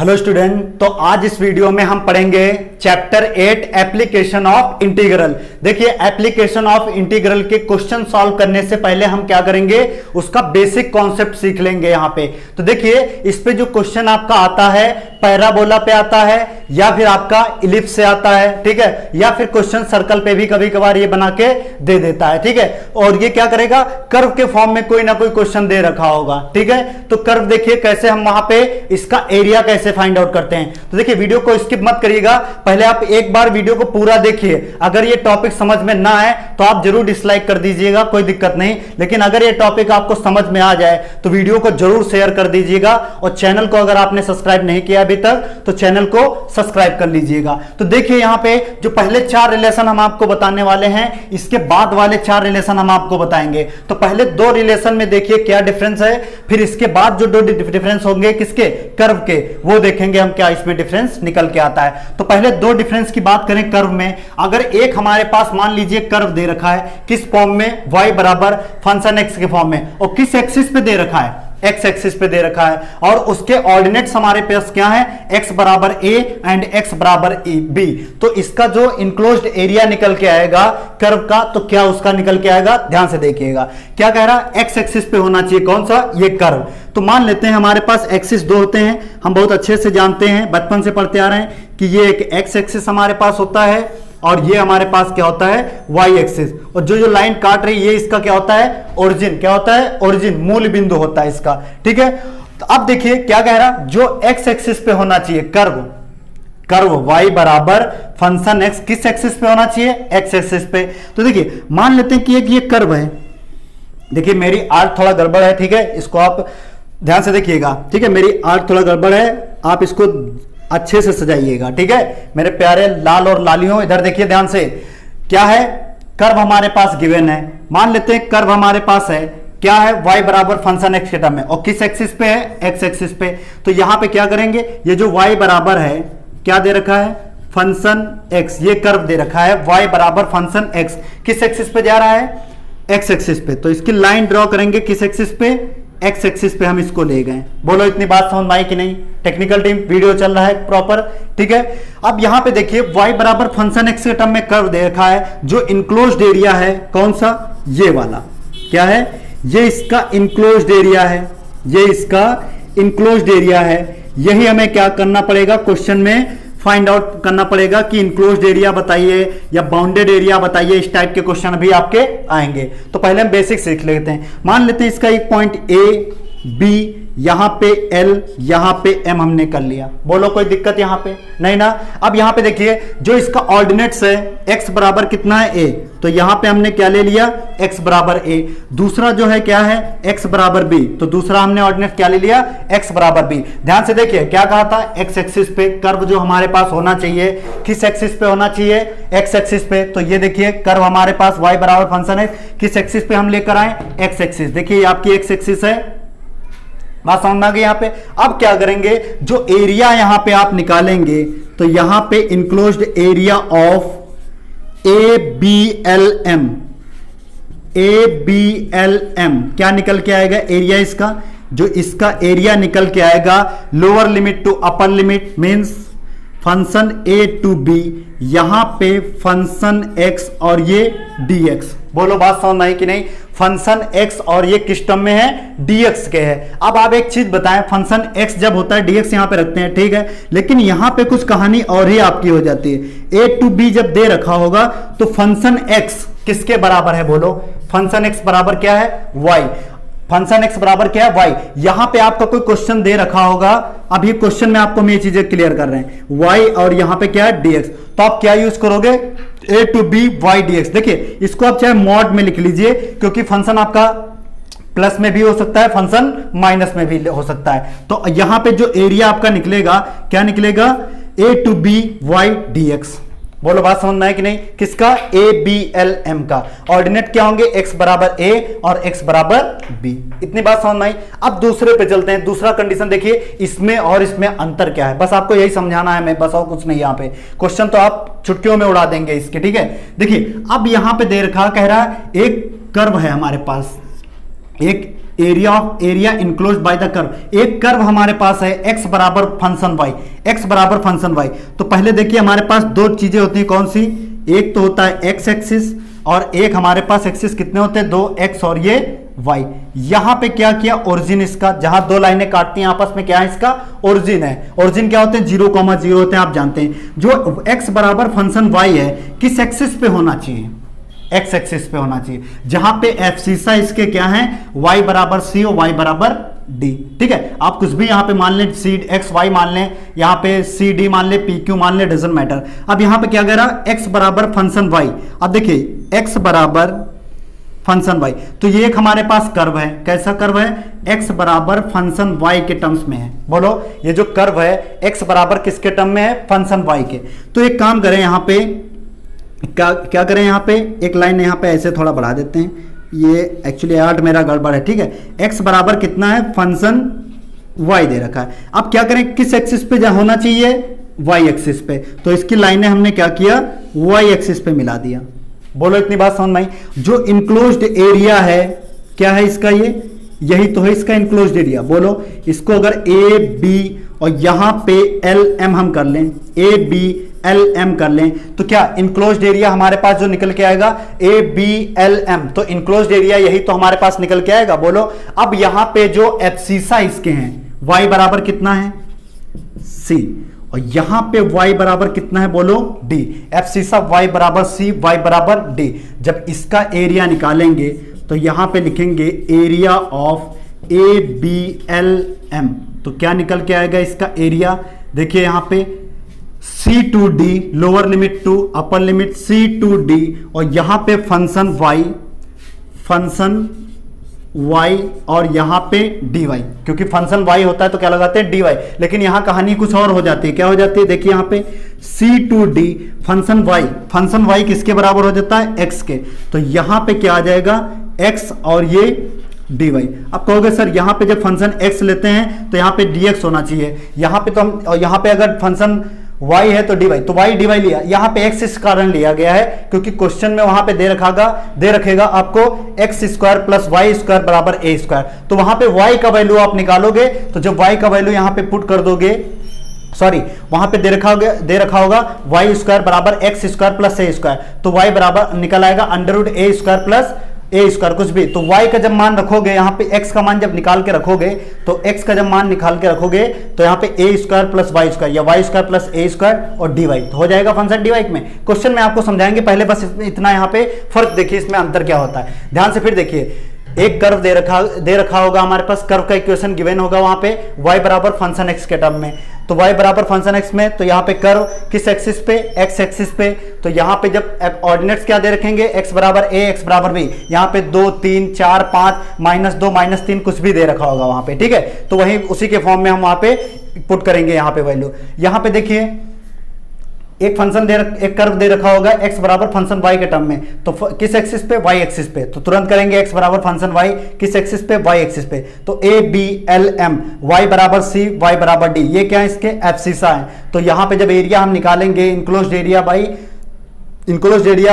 Hello student, तो आज इस वीडियो में हम पढ़ेंगे चैप्टर 8 एप्लीकेशन ऑफ इंटीग्रल। देखिए, एप्लीकेशन ऑफ इंटीग्रल के क्वेश्चन सॉल्व करने से पहले हम क्या करेंगे, उसका बेसिक कॉन्सेप्ट सीख लेंगे यहां पे। तो देखिए, इस पे जो क्वेश्चन आपका आता है पैराबोला पे आता है या फिर आपका इलिप्स से आता है, ठीक है, या फिर क्वेश्चन सर्कल पे भी कभी कभार ये बना के दे देता है, ठीक है। और ये क्या करेगा, कर्व के फॉर्म में कोई ना कोई क्वेश्चन दे रखा होगा, ठीक है। तो कर्व देखिए कैसे हम वहां पे इसका एरिया कैसे फाइंड आउट करते हैं। तो देखिए, वीडियो को स्किप मत करिएगा, पहले आप एक बार वीडियो को पूरा देखिए। अगर ये टॉपिक समझ में ना आए तो आप जरूर डिसलाइक कर दीजिएगा, कोई दिक्कत नहीं। लेकिन अगर ये टॉपिक आपको समझ में आ जाए तो वीडियो को जरूर शेयर कर दीजिएगा, और चैनल को अगर आपने सब्सक्राइब नहीं किया अभी तक तो चैनल को सब्सक्राइब कर लीजिएगा। तो देखिए, यहां पे जो पहले 4 रिलेशन हम आपको बताने वाले हैं, इसके बाद वाले 4 रिलेशन हम आपको बताएंगे। तो पहले 2 रिलेशन में देखिए क्या डिफरेंस है, फिर इसके बाद जो 2 डिफरेंस होंगे किसके, कर्व के, वो देखेंगे हम क्या इसमें डिफरेंस निकल के आता है। तो पहले 2 डिफरेंस की बात करें कर्व में। अगर एक हमारे पास मान लीजिए कर्व दे रखा है किस फॉर्म में, y बराबर फंक्शन x के फॉर्म में, और किस एक्सिस पे दे रखा है, x एक्सिस पे दे रखा है, और उसके ऑर्डिनेट्स हमारे पास क्या है, x बराबर a एंड x बराबर b। तो इसका जो इंक्लोज्ड एरिया निकल के आएगा कर्व का, तो क्या उसका निकल के आएगा, ध्यान से देखिएगा। क्या कह रहा है, x एक्सिस पे होना चाहिए कौन सा, ये कर्व। तो मान लेते हैं हमारे पास एक्सिस 2 होते हैं, हम बहुत अच्छे से जानते हैं, बचपन से पढ़ते आ रहे हैं कि ये एक x एक्सिस हमारे पास होता है और ये हमारे पास क्या होता है, y एक्सिस। और जो लाइन काट रही है ये इसका क्या होता है, ओरिजिन। क्या होता है, ओरिजिन, मूल बिंदु होता है इसका, ठीक है। तो अब देखिए क्या कह रहा, जो x एक्सिस पे होना चाहिए कर्व y बराबर फंक्शन x किस एक्सिस पे होना चाहिए, x एक्सिस पे। तो देखिए, मान लेते हैं कि एक ये कर्व है। देखिए, मेरी आर्ट थोड़ा गड़बड़ है, ठीक है, इसको आप ध्यान से देखिएगा, ठीक है। मेरी आर्ट थोड़ा गड़बड़ है, आप इसको अच्छे से सजाइएगा, ठीक है मेरे प्यारे लाल और लालियों। इधर देखिए ध्यान से, क्या है, कर्व हमारे पास गिवन है। मान लेते हैं कर्व हमारे पास है, क्या है, y बराबर फंक्शन x के टर्म में, और किस एक्सिस पे है, x एक्सिस पे। तो यहां पे क्या करेंगे, ये जो y बराबर है, क्या दे रखा है, फंक्शन x, ये कर्व दे रखा है y बराबर फंक्शन x, किस एक्सिस पे जा रहा है, x एक्सिस पे। तो इसकी लाइन ड्रॉ करेंगे किस एक्सिस पे, x एक्सिस पे हम इसको ले गए। बोलो, इतनी बात समझ में आई कि नहीं। टेक्निकल टीम, वीडियो चल रहा है प्रॉपर, ठीक है। अब यहां पे देखिए y बराबर फंक्शन x के टर्म में कर्व दे रखा है, जो इनक्लोज्ड एरिया है कौन सा, ये वाला, क्या है, ये इसका इनक्लोज्ड एरिया है, ये इसका इनक्लोज्ड एरिया है। यही हमें क्या करना पड़ेगा, क्वेश्चन में फाइंड आउट करना पड़ेगा कि इनक्लोज्ड एरिया बताइए या बाउंडेड एरिया बताइए। इस टाइप के क्वेश्चन भी आपके आएंगे। तो पहले हम बेसिक सीख लेते हैं। मान लेते हैं इसका एक पॉइंट A B, यहां पे L, यहां पे M हमने कर लिया। बोलो, कोई दिक्कत यहां पे नहीं ना। अब यहां पे देखिए, जो इसका ऑर्डिनेट्स है x बराबर कितना है A, तो यहां पे हमने क्या ले लिया, x बराबर A। दूसरा जो है क्या है, x बराबर B, तो दूसरा हमने ऑर्डिनेट क्या ले लिया, x बराबर B। ध्यान से देखिए, क्या कहा था, x एक्सिस पे कर्व जो हमारे पास होना चाहिए, किस एक्सिस पे होना चाहिए, x एक्सिस पे। तो ये देखिए, कर्व हमारे पास y बराबर फंक्शन है, किस एक्सिस पे हम लेकर आए, x एक्सिस। देखिए, ये आपकी x एक्सिस है, बात समझ में आ गई। यहां पे अब क्या करेंगे, जो एरिया यहां पे आप निकालेंगे, तो यहां पे enclosed area of ABLM, ABLM क्या निकल के आएगा, एरिया इसका, जो इसका एरिया निकल के आएगा lower limit to upper limit means function A to B, यहां पे फंक्शन x और ये dx। बोलो, बात समझ में आई कि नहीं। फंक्शन x और ये किस टर्म में है, dx के है। अब आप एक चीज बताएं, फंक्शन x जब होता है dx यहां पे रखते हैं, ठीक है, लेकिन यहां पे कुछ कहानी और ही आपकी हो जाती है। A टू B जब दे रखा होगा तो फंक्शन x किसके बराबर है, बोलो, फंक्शन x बराबर क्या है, y। फंक्शन x बराबर क्या है, y। यहां पे आपका कोई क्वेश्चन दे रखा होगा, अभी क्वेश्चन में आपको हम ये चीजें क्लियर कर रहे हैं, y और यहां पे क्या है, dx। तो आप क्या यूज करोगे, a to b y dx। देखिए, इसको आप चाहे मॉड में लिख लीजिए, क्योंकि फंक्शन आपका प्लस में भी हो सकता है, फंक्शन माइनस में भी हो सकता है। तो यहां पे जो एरिया आपका निकलेगा, क्या निकलेगा, a to b y dx। बोलो, बात समझ में है कि नहीं, किसका, ABLM का। ऑर्डिनेट क्या होंगे, x बराबर A और x बराबर B। इतनी बात समझ में आई। अब दूसरे पे चलते हैं। दूसरा कंडीशन देखिए, इसमें और इसमें अंतर क्या है, बस आपको यही समझाना है, मैं बस और कुछ नहीं। यहाँ पे क्वेश्चन तो आप चुटकियों में उड़ा देंगे इसके, ठीक है। देखिए, अब यहां पे दे रखा, कह रहा है एक कर्व है हमारे पास, एक area enclose by the curve. एक कर्व हमारे पास है x बराबर फंक्शन y, x बराबर फंक्शन y। तो पहले देखिए हमारे पास दो चीजें होती हैं, कौन सी, एक तो होता है x एक्सिस और एक हमारे पास एक्सिस कितने होते हैं, दो x और ये y। यहां पे क्या किया, ओरिजिन इसका, जहां दो लाइनें काटती हैं आपस में, क्या है इसका ओरिजिन है। ओरिजिन क्या होते हैं, 0,0 होते हैं, आप जानते हैं। जो x बराबर फंक्शन y है किस एक्सिस पे होना चाहिए, एक्स एक्सिस पे होना चाहिए, जहां पे एब्सिसा इसके क्या है, y बराबर c और y बराबर d। ठीक है, आप कुछ भी यहां पे मान लें, सी एक्स वाई मान लें, यहां पे सी डी मान लें, पी क्यू मान लें, डजंट मैटर। अब यहां पे क्या कह रहा, x बराबर फंक्शन y। अब देखिए x बराबर फंक्शन y, तो ये एक हमारे पास कर्व है, कैसा कर्व है, x बराबर फंक्शन y के टर्म्स में है। बोलो ये जो कर्व है x बराबर किसके टर्म में है, फंक्शन y के। तो एक काम करें, यहां पे क्या करें, यहां पे एक लाइन यहां पे ऐसे थोड़ा बढ़ा देते हैं, ये एक्चुअली आर्ट मेरा गड़बड़ है। ठीक है, x बराबर कितना है, फंक्शन y दे रखा है। अब क्या करें, किस एक्सिस पे होना चाहिए, y एक्सिस पे। तो इसकी लाइनें हमने क्या किया, y एक्सिस पे मिला दिया। बोलो इतनी बात समझ में आई। जो इनक्लोज्ड एरिया है, क्या है इसका, ये यही तो है इसका इनक्लोज्ड एरिया। बोलो इसको अगर ए बी और यहां पे एल एम हम कर लें, ए बी एल एम कर लें, तो क्या इनक्लोज्ड एरिया हमारे पास जो निकल के आएगा, ए बी एल एम, तो इनक्लोज्ड एरिया यही तो हमारे पास निकल के आएगा। बोलो अब यहां पे जो एब्सिसा इसके हैं, y बराबर कितना है, c, और यहां पे y बराबर कितना है, बोलो d। एब्सिसा y बराबर c, y बराबर d। जब इसका एरिया निकालेंगे तो यहां पे लिखेंगे area of A B L M, तो क्या निकल के आएगा इसका एरिया, देखिए यहां पे c to d, lower limit to upper limit c to d, और यहां पे फंक्शन y और यहां पे dy, क्योंकि फंक्शन y होता है तो क्या लगाते हैं dy, लेकिन यहां कहानी कुछ और हो जाती है। क्या हो जाती है, देखिए यहां पे c to d function y किसके बराबर हो जाता है, x के। तो यहां पे क्या आ जाएगा, x और ये dy। अब कहोगे सर यहां पे जब फंक्शन x लेते हैं तो यहां पे dx होना चाहिए, यहां पे तो हम, और यहां पे अगर फंक्शन y है तो dy, तो y dy लिया, यहां पे x इस कारण लिया गया है क्योंकि क्वेश्चन में वहां पे दे रखेगा आपको x square plus Y square बराबर a स्क्वायर। तो वहां पे y का वैल्यू आप निकालोगे, तो जब y का वैल्यू यहां पे पुट कर दोगे, सॉरी वहां पे दे रखा होगा वाई स्क्वायर बराबर x square plus a square, तो y बराबर निकल आएगा under root a square plus a square कुछ भी। तो y का जब मान रखोगे, यहाँ पे x का मान जब निकाल के रखोगे, तो x का जब मान निकाल के रखोगे तो यहाँ पे ए स्क्वायर प्लस वाई स्क्वायर या Y square plus a square और dy, तो हो जाएगा फंक्शन dy में। क्वेश्चन में आपको समझाएंगे, पहले बस इतना यहाँ पे फर्क देखिए, इसमें अंतर क्या होता है, ध्यान से फिर देखिए। एक कर्व दे रखा होगा हमारे पास, कर्व का इक्वेशन गिवन होगा वहां पे y बराबर फंक्शन x के टर्म में, तो y बराबर फंक्शन x में, तो यहाँ पे कर्व किस एक्सिस पे, x एक्सिस पे। तो यहाँ पे जब ऑर्डिनेट्स क्या दे रखेंगे, x बराबर a, x बराबर b, यहाँ पे 2 3 4 5 -2 -3 कुछ भी दे रखा होगा वहां पे। ठीक है, तो वही उसी के फॉर्म में हम वहां पे पुट करेंगे यहाँ पे वैल्यू। यहाँ पे देखिए एक फंक्शन एक कर्व दे रखा होगा x बराबर फंक्शन y के टर्म में, तो किस एक्सिस पे, y एक्सिस पे, तो तुरंत करेंगे x बराबर फंक्शन y किस एक्सिस पे, y एक्सिस पे। तो a b l m, y बराबर c, y बराबर d, ये क्या है इसके एब्सिसा है। तो यहां पे जब एरिया हम निकालेंगे, enclosed area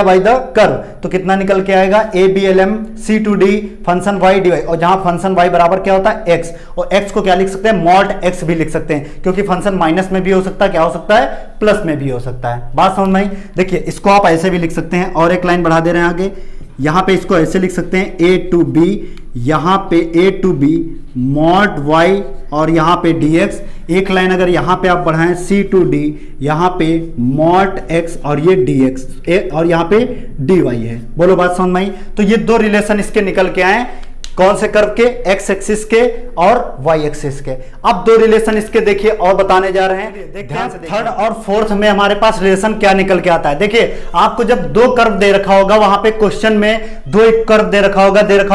by the curve, तो कितना निकल के आएगा, A B L M C to D function y d y, और जहां फंक्शन वाई बराबर क्या होता है x, और x को क्या लिख सकते हैं, मॉड x भी लिख सकते हैं, क्योंकि फंक्शन माइनस में भी हो सकता है, क्या हो सकता है, प्लस में भी हो सकता है। बात समझ में आई। देखिए इसको आप ऐसे भी लिख सकते हैं, और एक लाइन बढ़ा दे रहे हैं आगे, यहां पे इसको ऐसे लिख सकते हैं a टू b, यहां पे a to b mod y और यहां पे dx। एक लाइन अगर यहां पे आप बढ़ाएं c टू d, यहां पे मॉड x और ये dx और यहां पे dy है। बोलो बात समझ में आई। तो ये दो रिलेशन इसके निकल के आए, कौन से कर्व के, x एक्सिस के और y एक्सिस के। अब दो रिलेशन इसके देखिए और बताने जा रहे हैं, ध्यान से। थर्ड और फोर्थ में हमारे पास रिलेशन क्या निकल के आता है, देखिए आपको जब दो कर्व दे रखा होगा, वहां पे क्वेश्चन में दो एक कर्व दे रखा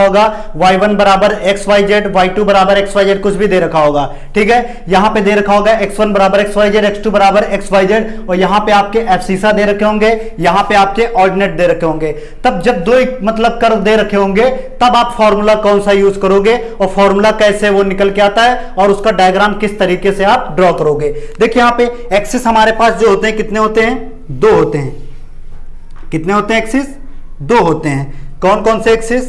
होगा y1 बराबर xyz, y2 बराबर xyz, कुछ भी दे रखा होगा। ठीक है, यहां पे दे रखा होगा x1 बराबर xyz, x2 बराबर xyz, और यहां पे आपके एब्सिसा दे रखे होंगे, यहां पे आपके ऑर्डिनेट दे रखे होंगे। तब जब दो मतलब कर्व दे रखे होंगे, तब आप फॉर्मूला कौन सा यूज करोगे, और फॉर्मूला कैसे वो निकल के आता है, और उसका डायग्राम किस तरीके से आप ड्रॉ करोगे। देखिए यहां पे एक्सिस हमारे पास जो होते हैं कितने होते हैं, दो होते हैं। कितने होते हैं एक्सिस, दो होते हैं। कौन कौन से एक्सिस,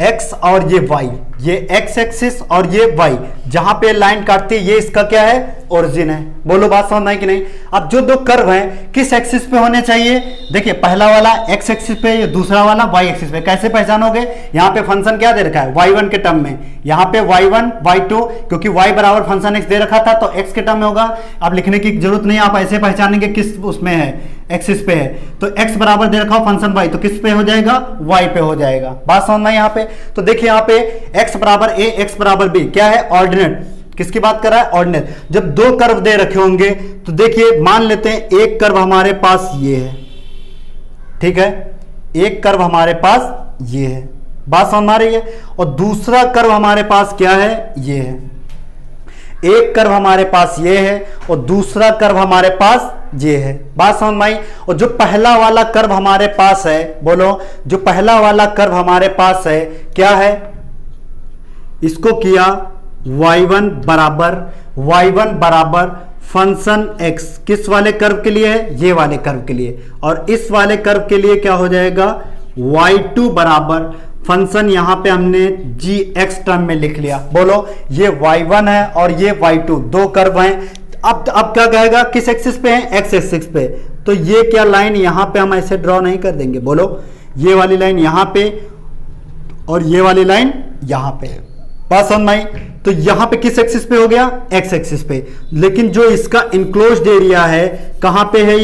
एक्स और ये वाई। ये एक्स एक्सिस और ये वाई, जहां पे लाइन काटती है ये इसका क्या है, ओरिजिन है। बोलो बात समझ आई कि नहीं। अब जो दो कर्व हैं किस एक्सिस पे होने चाहिए, देखिए पहला वाला एक्स एक्सिस पे, ये दूसरा वाला वाई एक्सिस पे। कैसे पहचानोगे, यहाँ पे फंक्शन क्या दे रखा है, y1 के टर्म में, यहाँ पे y1 y2, क्योंकि y बराबर फंक्शन x दे रखा था तो x के टर्म में होगा। अब लिखने की जरूरत नहीं, आप ऐसे पहचानेंगे किस उसमें है, एक्सिस पे है। तो x बराबर दे रखा हो फंक्शन y, तो किस पे हो जाएगा, y पे हो जाएगा। बात समझना यहाँ पे। तो देखिए यहाँ पे x बराबर a, x बराबर b क्या है, ऑर्डिनेट। किसकी बात कर रहा है, ऑर्डिनेट। जब दो कर्व दे रखे होंगे तो देखिए मान लेते हैं एक कर्व हमारे पास ये है, ठीक है, एक कर्व हमारे पास ये है, बात समझ आ रही है, और दूसरा कर्व हमारे पास क्या है, ये है। एक कर्व हमारे पास ये है और दूसरा कर्व हमारे पास ये है, बात समझ में आई। और जो पहला वाला कर्व हमारे पास है, बोलो, जो पहला वाला कर्व हमारे पास है क्या है, इसको किया y1 बराबर फंक्शन x, किस वाले कर्व के लिए है, ये वाले कर्व के लिए। और इस वाले कर्व के लिए क्या हो जाएगा, y2 बराबर फंक्शन, यहां पे हमने gx टर्म में लिख लिया। बोलो, ये y1 है और ये y2, दो कर्व हैं। अब क्या कहेगा, किस एक्सिस पे है, x एक्सिस पे। तो ये क्या लाइन यहां पे हम ऐसे ड्रॉ नहीं कर देंगे, बोलो, ये वाली लाइन यहां पे और ये वाली लाइन यहां पे, बात समझ में आई। तो यहां पे किस एक्सिस पे हो गया, x एक्सिस पे। लेकिन जो इसका इनक्लोज्ड एरिया है कहां पे है,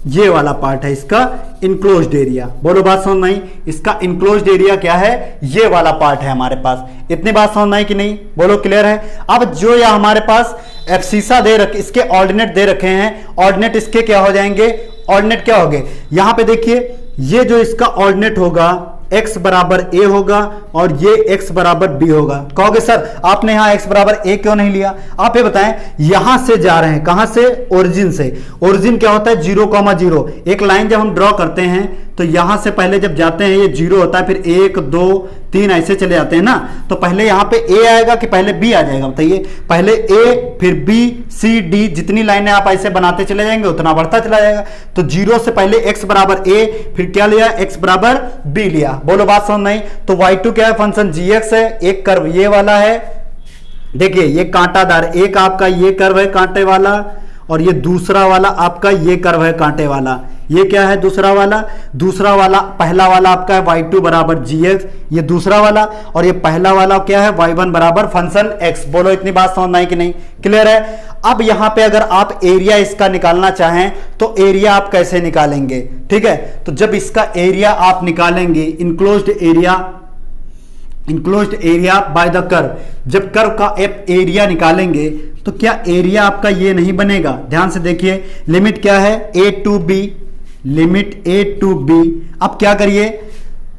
ये वाला पार्ट है इसका इनक्लोज्ड एरिया। बोलो बात समझ में आई, इसका इनक्लोज्ड एरिया क्या है, ये वाला पार्ट है हमारे पास। इतनी बात समझ में आई कि नहीं, बोलो क्लियर है। अब जो या हमारे पास एब्सिसा दे रखे, इसके ऑर्डिनेट दे रखे हैं, ऑर्डिनेट इसके क्या हो जाएंगे, ऑर्डिनेट क्या हो गए, यहां पे देखिए ये जो इसका ऑर्डिनेट होगा x बराबर a होगा और ये x बराबर b होगा। कहोगे सर आपने यहां x बराबर a क्यों नहीं लिया, आप ये बताएं, यहां से जा रहे हैं, कहां से, ओरिजिन से। ओरिजिन क्या होता है, 0,0। एक लाइन जब हम ड्रॉ करते हैं तो यहां से पहले जब जाते हैं ये 0 होता है, फिर 1 2 3 ऐसे चले जाते हैं ना। तो पहले यहां पे a आएगा कि पहले b आ जाएगा, बताइए। पहले a फिर b c d, जितनी लाइनें आप ऐसे बनाते चले जाएंगे उतना बढ़ता चला जाएगा। तो 0 से पहले x बराबर a, फिर क्या लिया, x बराबर b लिया। बोलो बात समझ नहीं। तो y2 क्या है, फंक्शन gx है, एक कर्व ये वाला है, देखिए ये कांटादार, एक आपका ये कर्व है कांटे वाला और ये दूसरा वाला आपका ये कर्व है कांटे वाला। ये क्या है, दूसरा वाला, पहला वाला आपका है y2 बराबर gx, ये दूसरा वाला, और ये पहला वाला क्या है, y1 बराबर फंक्शन x। बोलो इतनी बात समझ में आई कि नहीं, क्लियर है। अब यहां पे अगर आप एरिया इसका निकालना चाहें तो एरिया आप कैसे निकालेंगे, ठीक है। तो जब इसका एरिया आप निकालेंगे, enclosed area by the curve, जब कर्व का एरिया निकालेंगे तो क्या एरिया आपका ये नहीं बनेगा, ध्यान से देखिए। लिमिट क्या है, a टू b, लिमिट a टू b। अब क्या करिए,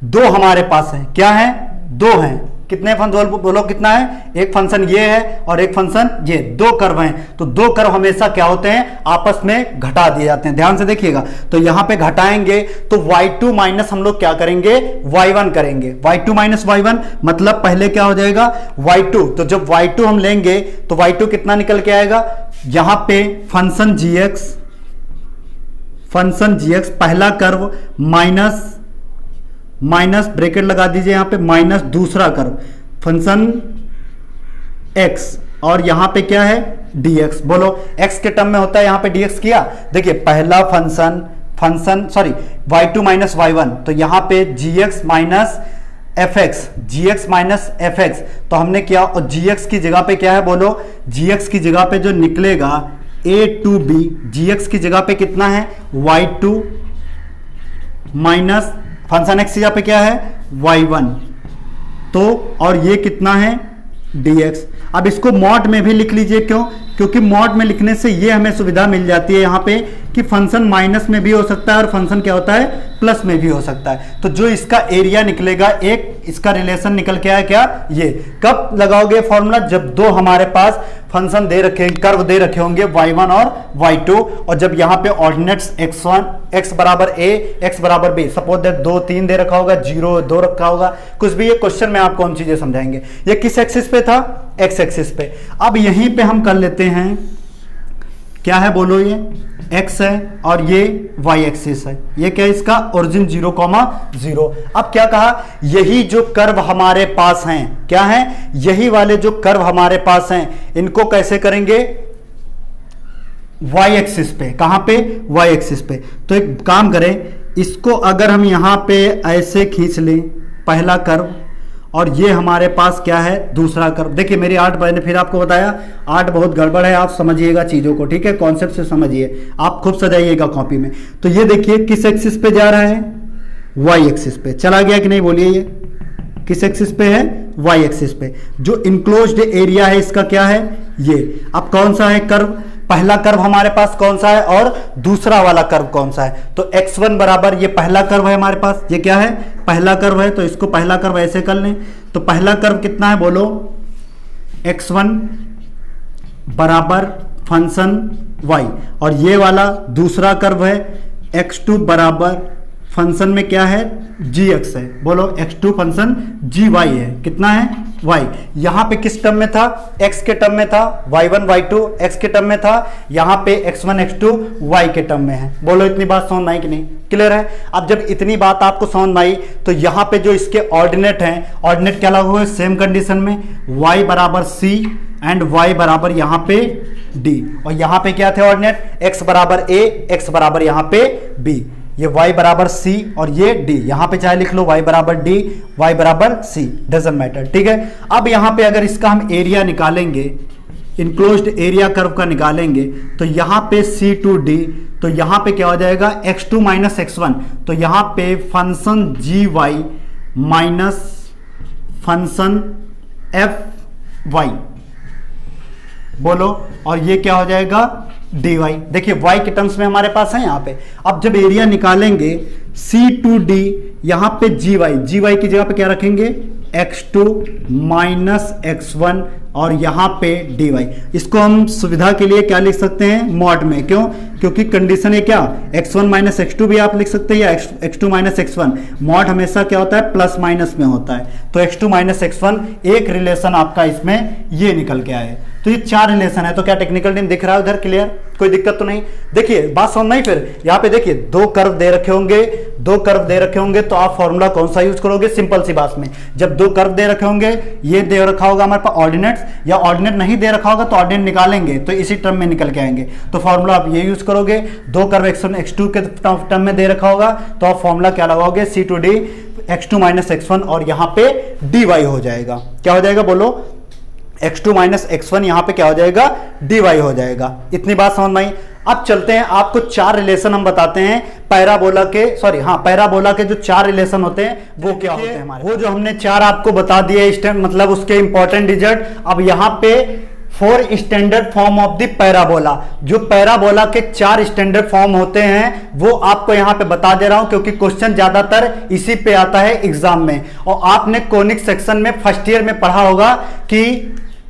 दो हमारे पास है, क्या है, दो हैं। कितने फंक्शन, बोलो कितना है, एक फंक्शन ये है और एक फंक्शन ये, दो कर्व हैं। तो दो कर्व हमेशा क्या होते हैं, आपस में घटा दिए जाते हैं, ध्यान से देखिएगा। तो यहां पे घटाएंगे तो y2 माइनस हम लोग क्या करेंगे, y1 करेंगे। y2 माइनस y1 मतलब पहले क्या हो जाएगा, y2। तो जब y2 हम लेंगे तो y2 कितना निकल के आएगा, यहां पे फंक्शन gx पहला कर्व माइनस ब्रैकेट लगा दीजिए यहां पे, माइनस दूसरा कर्व फंक्शन x, और यहां पे क्या है, dx। बोलो x के टर्म में होता है, यहां पे dx किया। देखिए पहला function sorry y2 minus y1, तो यहां पे gx माइनस fx, तो हमने किया, और gx की जगह पे क्या है, बोलो gx की जगह पे जो निकलेगा a टू b, gx की जगह पे कितना है, y2 माइनस फंक्शन x की जगह पे क्या है, y1, तो और ये कितना है, dx। अब इसको मॉड में भी लिख लीजिए, क्यों, क्योंकि मॉड में लिखने से ये हमें सुविधा मिल जाती है यहाँ पे कि फंक्शन माइनस में भी हो सकता है और फंक्शन क्या होता है, प्लस में भी हो सकता है। तो जो इसका एरिया निकलेगा, एक इसका रिलेशन निकल के आया क्या, ये कब लगाओगे फॉर्मूला, जब दो हमारे पास फंक्शन दे रखे, कर्व दे रखे होंगे y1 और y2, और जब यहाँ पे ऑर्डिनेट्स x बराबर a, x बराबर b, सपोज दैट 2 3 दे रखा होगा, 0 2 रखा होगा, कुछ भी। ये क्वेश्चन में आपको हम चीजें समझाएंगे। ये किस एक्सिस पे था, x एक्सिस पे। अब यहीं पे हम कर लेते हैं क्या है बोलो, ये x है और ये y एक्सिस है। ये क्या है इसका ओरिजिन 0, 0। अब क्या कहा, यही जो कर्व हमारे पास हैं, क्या है, यही वाले जो कर्व हमारे पास हैं, इनको कैसे करेंगे, y एक्सिस पे। कहां पे, y एक्सिस पे। तो एक काम करें, इसको अगर हम यहां पे ऐसे खींच लें पहला कर्व, और ये हमारे पास क्या है दूसरा कर्व। देखिए मेरी आर्ट मैंने फिर आपको बताया, आर्ट बहुत गड़बड़ है, आप समझिएगा चीज़ों को, ठीक है, कॉन्सेप्ट से समझिए, आप खुद सजाइएगा कॉपी में। तो ये देखिए किस एक्सिस पे जा रहा है, वाई एक्सिस पे चला गया कि नहीं, बोलिए ये किस एक्सिस पे है, वाई एक्सिस पे। जो इनक्लोज्ड एरिया है इसका क्या है, ये। अब कौन सा है कर्व, पहला कर्व हमारे पास कौन सा है और दूसरा वाला कर्व कौन सा है। तो x1 बराबर, ये पहला कर्व है हमारे पास, ये क्या है, पहला कर्व है, तो इसको पहला कर्व ऐसे कर लें। तो पहला कर्व कितना है बोलो, x1 बराबर फंक्शन y, और ये वाला दूसरा कर्व है x2 बराबर फंक्शन में क्या है, gx है। बोलो x2 फंक्शन gy है, कितना है, y। यहां पे किस टर्म में था, x के टर्म में था, y1 y2 x के टर्म में था, यहां पे x1 x2 y के टर्म में है। बोलो इतनी बात समझ में आई कि नहीं, क्लियर है। अब जब इतनी बात आपको समझ में आई, तो यहां पे जो इसके ऑर्डिनेट हैं, ऑर्डिनेट क्या लागू है, सेम कंडीशन में y बराबर c एंड y बराबर यहां पे d, और यहां पे क्या थे ऑर्डिनेट, x बराबर a, x बराबर यहां पे b, ये y बराबर c और ये d, यहां पे चाहे लिख लो y बराबर d, y बराबर c, डजंट मैटर, ठीक है। अब यहां पे अगर इसका हम एरिया निकालेंगे, इनक्लोज्ड एरिया कर्व का निकालेंगे, तो यहां पे c to d, तो यहां पे क्या हो जाएगा, x2 माइनस x1, तो यहां पे function gy minus function fy, बोलो, और ये क्या हो जाएगा, dy। देखिए y के टर्म्स में हमारे पास है यहाँ पे। अब जब एरिया निकालेंगे c to d, यहाँ पे gy की जगह पे क्या रखेंगे, x2 माइनस x1, और यहाँ पे dy। इसको हम सुविधा के लिए क्या लिख सकते हैं, मॉड में, क्यों, क्योंकि कंडीशन है क्या, x1 माइनस x2 भी आप लिख सकते हैं, या x2 माइनस x1। मॉड हमेशा क्या होता है, प्लस माइनस में होता है। तो x2 माइनस x1 एक रिलेशन आपका इसमें ये निकल के आए। तो ये 4 रिलेशन है। तो क्या टेक्निकल टीम दिख रहा है उधर, क्लियर, कोई दिक्कत तो नहीं। देखिए बात समझ में आई। फिर यहाँ पे देखिए 2 कर्व दे रखे होंगे, 2 कर्व दे रखे होंगे, तो आप फॉर्मूला कौन सा यूज करोगे, सिंपल सी बात में, जब 2 कर्व दे रखे होंगे, ये दे रखा होगा हमारे पास ऑर्डिनेट्स, या ऑर्डिनेट नहीं दे रखा होगा तो ऑर्डिनेट निकालेंगे, तो इसी टर्म में निकल के आएंगे। तो फॉर्मूला आप ये यूज करोगे, 2 कर्व x1 x2 के टर्म में दे रखा होगा, तो आप फॉर्मूला क्या लगाओगे, c to d x2 minus x1, और यहाँ पे dy हो जाएगा। क्या हो जाएगा बोलो, x2 माइनस x1 यहां पे क्या हो जाएगा, dy हो जाएगा। इतनी बात समझ में आई। अब चलते हैं, आपको 4 रिलेशन हम बताते हैं पैराबोला के, पैराबोला के जो 4 रिलेशन होते हैं वो क्या होते हैं हमारे, वो जो हमने 4 आपको बता दिए इस टाइम, मतलब उसके इंपॉर्टेंट डिजिट। अब यहां पे 4 standard form of the parabola, जो पैराबोला के 4 स्टैंडर्ड फॉर्म होते हैं वो आपको यहां पे बता दे रहा हूं, क्योंकि क्वेश्चन ज्यादातर इसी पे आता है एग्जाम में। और आपने कोनिक सेक्शन में फर्स्ट ईयर में पढ़ा होगा कि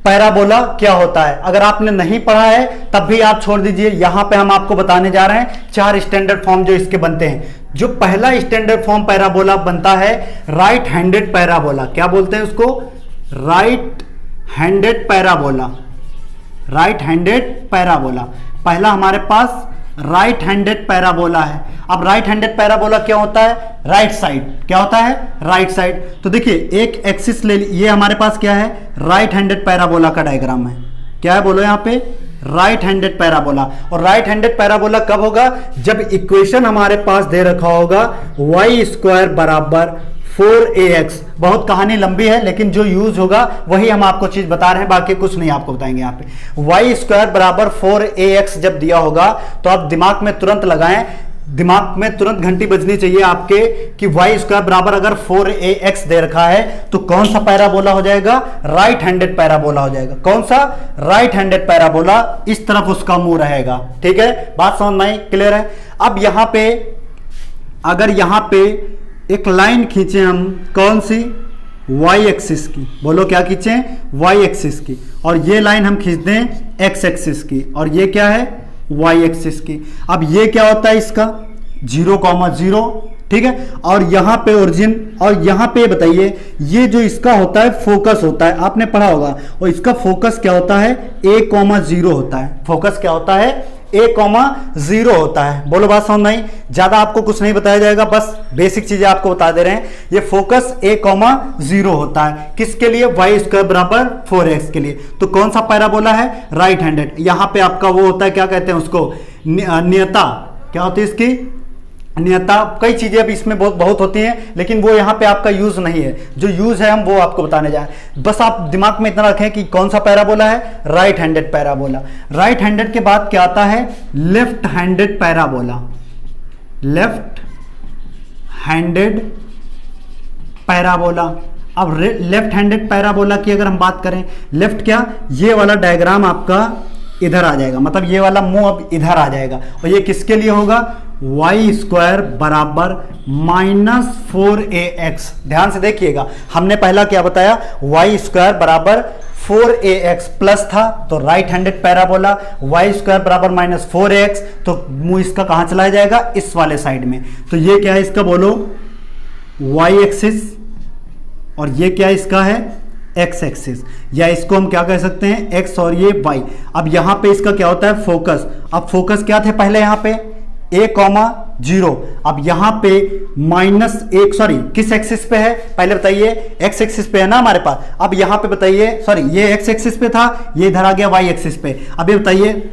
पैराबोला क्या होता है। अगर आपने नहीं पढ़ा है तब भी आप छोड़ दीजिए, यहां पे हम आपको बताने जा रहे हैं 4 स्टैंडर्ड फॉर्म जो इसके बनते हैं। जो पहला स्टैंडर्ड फॉर्म पैराबोला बनता है, राइट हैंडेड पैराबोला। क्या बोलते हैं उसको, right handed parabola, right handed parabola. पहला हमारे पास राइट हैंडेड पैराबोला है। अब राइट हैंडेड पैराबोला क्या होता है, राइट साइड, क्या होता है, राइट साइड। तो देखिए एक एक्सिस ले, ये हमारे पास क्या है, राइट हैंडेड पैराबोला का डायग्राम है। क्या है बोलो यहाँ पे, राइट हैंडेड पैराबोला। और राइट हैंडेड पैराबोला कब होगा, जब इक्वेशन हमारे पास दे रखा होगा y² बराबर 4ax। बहुत कहानी लंबी है, लेकिन जो यूज होगा वही हम आपको चीज बता रहे हैं, बाकी कुछ नहीं आपको बताएंगे। यहाँ पे y² बराबर 4ax जब दिया होगा तो आप दिमाग में तुरंत लगाएं, दिमाग में तुरंत घंटी बजनी चाहिए आपके कि y² बराबर अगर 4ax दे रखा है तो कौन सा पैराबोला हो जाएगा, राइट हैंडेड पैराबोला हो जाएगा। कौन सा, राइट हैंडेड पैराबोला, इस तरफ उसका मुंह रहेगा। ठीक है, बात समझ में आई, क्लियर है। अब यहां पे अगर यहां पे एक लाइन खींचे हम, कौन सी, y एक्सिस की, बोलो क्या खींचे, y एक्सिस की, और ये लाइन हम खींच दें x एक्सिस की, और ये क्या है, y एक्सिस की। अब ये क्या होता है इसका 0,0, ठीक है, और यहां पे ओरिजिन, और यहां पे बताइए ये जो इसका होता है फोकस होता है, आपने पढ़ा होगा, और इसका फोकस क्या होता है, a,0 होता है। फोकस क्या होता है, a,0 होता है। बोलो बात समझ में आई? ज्यादा आपको कुछ नहीं बताया जाएगा, बस बेसिक चीजें आपको बता दे रहे हैं। ये फोकस a,0 होता है किसके लिए? y² बराबर 4x के लिए। तो कौन सा पैराबोला है? Right handed. यहां पे आपका वो होता है, क्या कहते हैं उसको, नियता। क्या होती है इसकी? नियता। कई चीजें अब इसमें बहुत होती हैं, लेकिन वो यहाँ पे आपका यूज नहीं है। जो यूज है हम वो आपको बताने जाए। बस आप दिमाग में इतना रखें कि कौन सा पैराबोला है? Right handed parabola. Right handed के बाद क्या आता है? Left handed parabola. Left handed parabola. अब लेफ्ट हैंडेड पैराबोला की अगर हम बात करें, लेफ्ट क्या, ये वाला डायग्राम आपका इधर आ जाएगा, मतलब ये वाला मुंह अब इधर आ जाएगा। और ये किसके लिए होगा? y² बराबर -4ax। ध्यान से देखिएगा, हमने पहला क्या बताया? y² बराबर 4ax प्लस था, तो राइट हैंडेड पैराबोला। y² बराबर -4ax, तो मुंह इसका कहां चला जाएगा? इस वाले साइड में। तो ये क्या है इसका? बोलो y एक्सिस, और ये क्या इसका है? x एक्सिस, या इसको हम क्या कह सकते हैं? x और ये y। अब यहां पे इसका क्या होता है? फोकस। अब फोकस क्या थे पहले? यहां पे a,0। अब यहां पे -1, सॉरी किस एक्सिस पे है पहले बताइए? x एक्सिस पे है ना हमारे पास। अब यहां पे बताइए, सॉरी ये x एक्सिस पे था, ये इधर आ गया y एक्सिस पे। अब ये बताइए,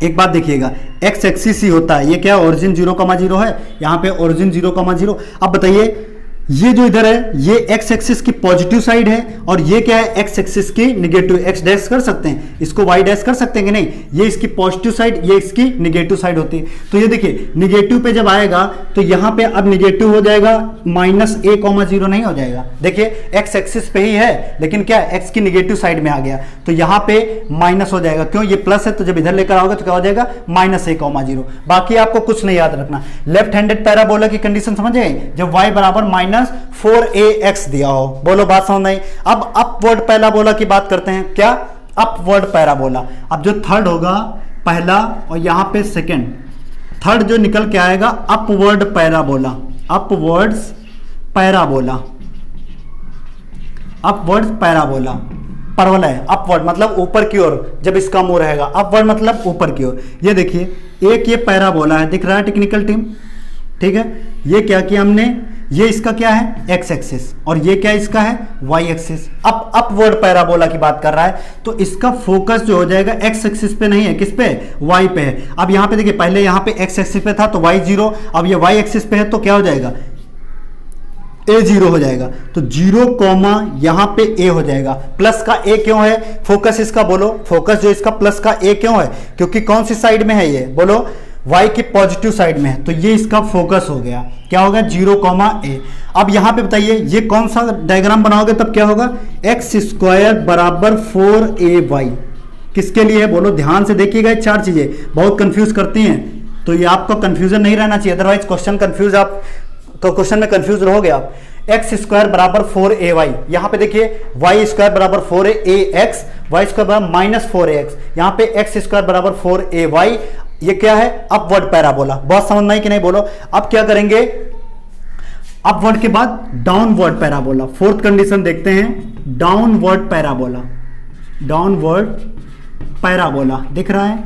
एक बात देखिएगा, x एक्सिस ही होता है, ये क्या ओरिजिन 0,0 है, यहां पे ओरिजिन 0,0। अब बताइए, ये जो इधर है ये x एक्सिस की पॉजिटिव साइड है, और ये क्या है? x एक्सिस की निगेटिव। x डैश कर सकते हैं, इसको y डैश कर सकते हैं कि नहीं? ये इसकी पॉजिटिव साइड, ये इसकी निगेटिव साइड होती है। तो ये देखिए, निगेटिव पे जब आएगा तो यहां पे अब निगेटिव हो जाएगा, -a,0 नहीं हो जाएगा। देखिए x एक्सिस पे ही है, लेकिन क्या x की निगेटिव साइड में आ गया, तो यहां पे माइनस हो जाएगा। क्यों? ये प्लस है, तो जब इधर लेकर आओगे तो क्या हो जाएगा? -a,0। बाकी आपको कुछ नहीं याद रखना। लेफ्ट हैंडेड पैराबोला की कंडीशन समझ गए? जब y बराबर -4ax दिया हो। बोलो बात समझ नहीं? अब अपवर्ड पैराबोला की बात करते हैं। क्या? Upward parabola. अब जो थर्ड होगा, पहला और यहां पे सेकंड, थर्ड जो निकल के आएगा upward parabola. Upwards parabola. Upward parabola. परवल है, अपवर्ड मतलब ऊपर की ओर, जब इसका मुंह रहेगा। अपवर्ड मतलब ऊपर की ओर। ये देखिए, एक ये पैराबोला है, दिख रहा है टेक्निकल टीम? ठीक है, ये क्या किया हमने? ये इसका क्या है? x एक्सिस, और ये क्या इसका है? y axis. अब अपवर्ड पैराबोला की बात कर रहा है, तो इसका फोकस जो हो जाएगा x एक्सिस पे नहीं है, किस पे? y पे है। अब यहां पे देखिए, पहले यहां पे x एक्सिस पे था तो y 0, अब ये y एक्सिस पे है तो क्या हो जाएगा? a0 हो जाएगा। तो 0, यहां पे a हो जाएगा। प्लस का a क्यों है? फोकस इसका, बोलो फोकस जो इसका प्लस का a क्यों है? क्योंकि कौन सी साइड में है ये? बोलो y की पॉजिटिव साइड में है, तो ये इसका फोकस हो गया। क्या होगा? 0, a। अब यहां पे बताइए, ये कौन सा डायग्राम बनाओगे तब क्या होगा? x² बराबर 4ay। किसके लिए है? बोलो ध्यान से देखिएगा, ये चार चीजें बहुत कंफ्यूज करती हैं, तो ये आपको कंफ्यूजन नहीं रहना चाहिए, अदरवाइज क्वेश्चन कंफ्यूज, आप क्वेश्चन में कंफ्यूज रहोगे आप। x² बराबर 4ay। यहां पे देखिए, y² बराबर 4ax, y² बराबर -4ax। यहां पे x² बराबर 4ay। ये क्या है? Upward parabola. बहुत समझ में आई कि नहीं? बोलो। अब क्या करेंगे? अपवर्ड के बाद डाउनवर्ड पैराबोला। फोर्थ कंडीशन देखते हैं, डाउनवर्ड पैराबोला। डाउनवर्ड पैराबोला दिख रहा है?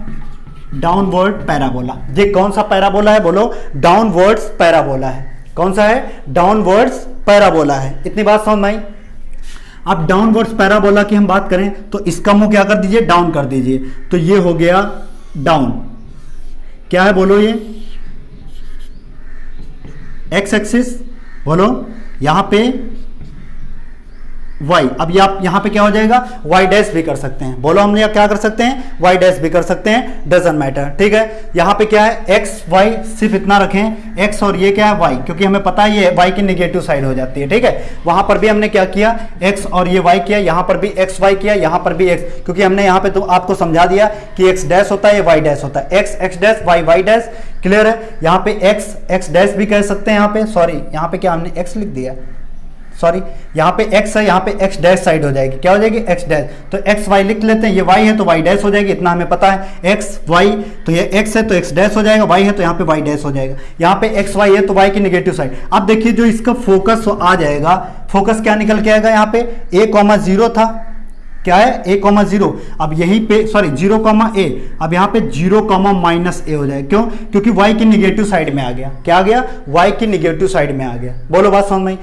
Downward parabola. ये कौन सा पैराबोला है? बोलो डाउनवर्ड्स पैराबोला है। कौन सा है? डाउनवर्ड्स पैराबोला है। इतनी बात समझ में आई? अब डाउनवर्ड्स पैराबोला की हम बात करें तो इसका मुंह क्या कर दीजिए? डाउन कर दीजिए। तो ये हो गया डाउन। क्या है? बोलो ये x एक्सिस, बोलो यहां पे y। अब ये आप यहां पे क्या हो जाएगा? y डैश भी कर सकते हैं। बोलो हम क्या कर सकते हैं? y डैश भी कर सकते हैं, डजंट मैटर। ठीक है, यहां पे क्या है? x y, सिर्फ इतना रखें, x और ये क्या है? y, क्योंकि हमें पता है ये y की नेगेटिव साइड हो जाती है। ठीक है, वहां पर भी हमने क्या किया? x और ये y किया, यहां पर भी x y किया, यहां पर भी x, क्योंकि हमने यहां पे तो आपको समझा दिया कि x डैश होता है, ये y डैश होता है। x x dash, y y dash. Clear है? यहाँ पे x x डैश भी कह सकते हैं। यहाँ पे सॉरी, यहाँ पे क्या हमने x लिख दिया, सॉरी, यहाँ पे x है, यहाँ पे x डैश साइड हो जाएगी। क्या हो जाएगी? x dash. तो x y लिख लेते हैं, ये y है तो y डैश हो जाएगी, इतना हमें पता है। x y, तो ये x है तो x डैश हो जाएगा, y है तो यहाँ पे y डैश हो जाएगा। यहाँ पे x y है तो y की नेगेटिव साइड। अब देखिए जो इसका फोकस आ जाएगा, फोकस क्या निकल के आएगा? यहाँ पे a, 0 था, क्या है a कॉमा 0। अब यहीं पे सॉरी 0 कॉमा a, अब यहाँ पे 0 कॉमा माइनस a हो जाए। क्यों? क्योंकि y की निगेटिव साइड में आ गया। क्या आ गया? y की निगेटिव साइड में आ गया। बोलो बात समझ में?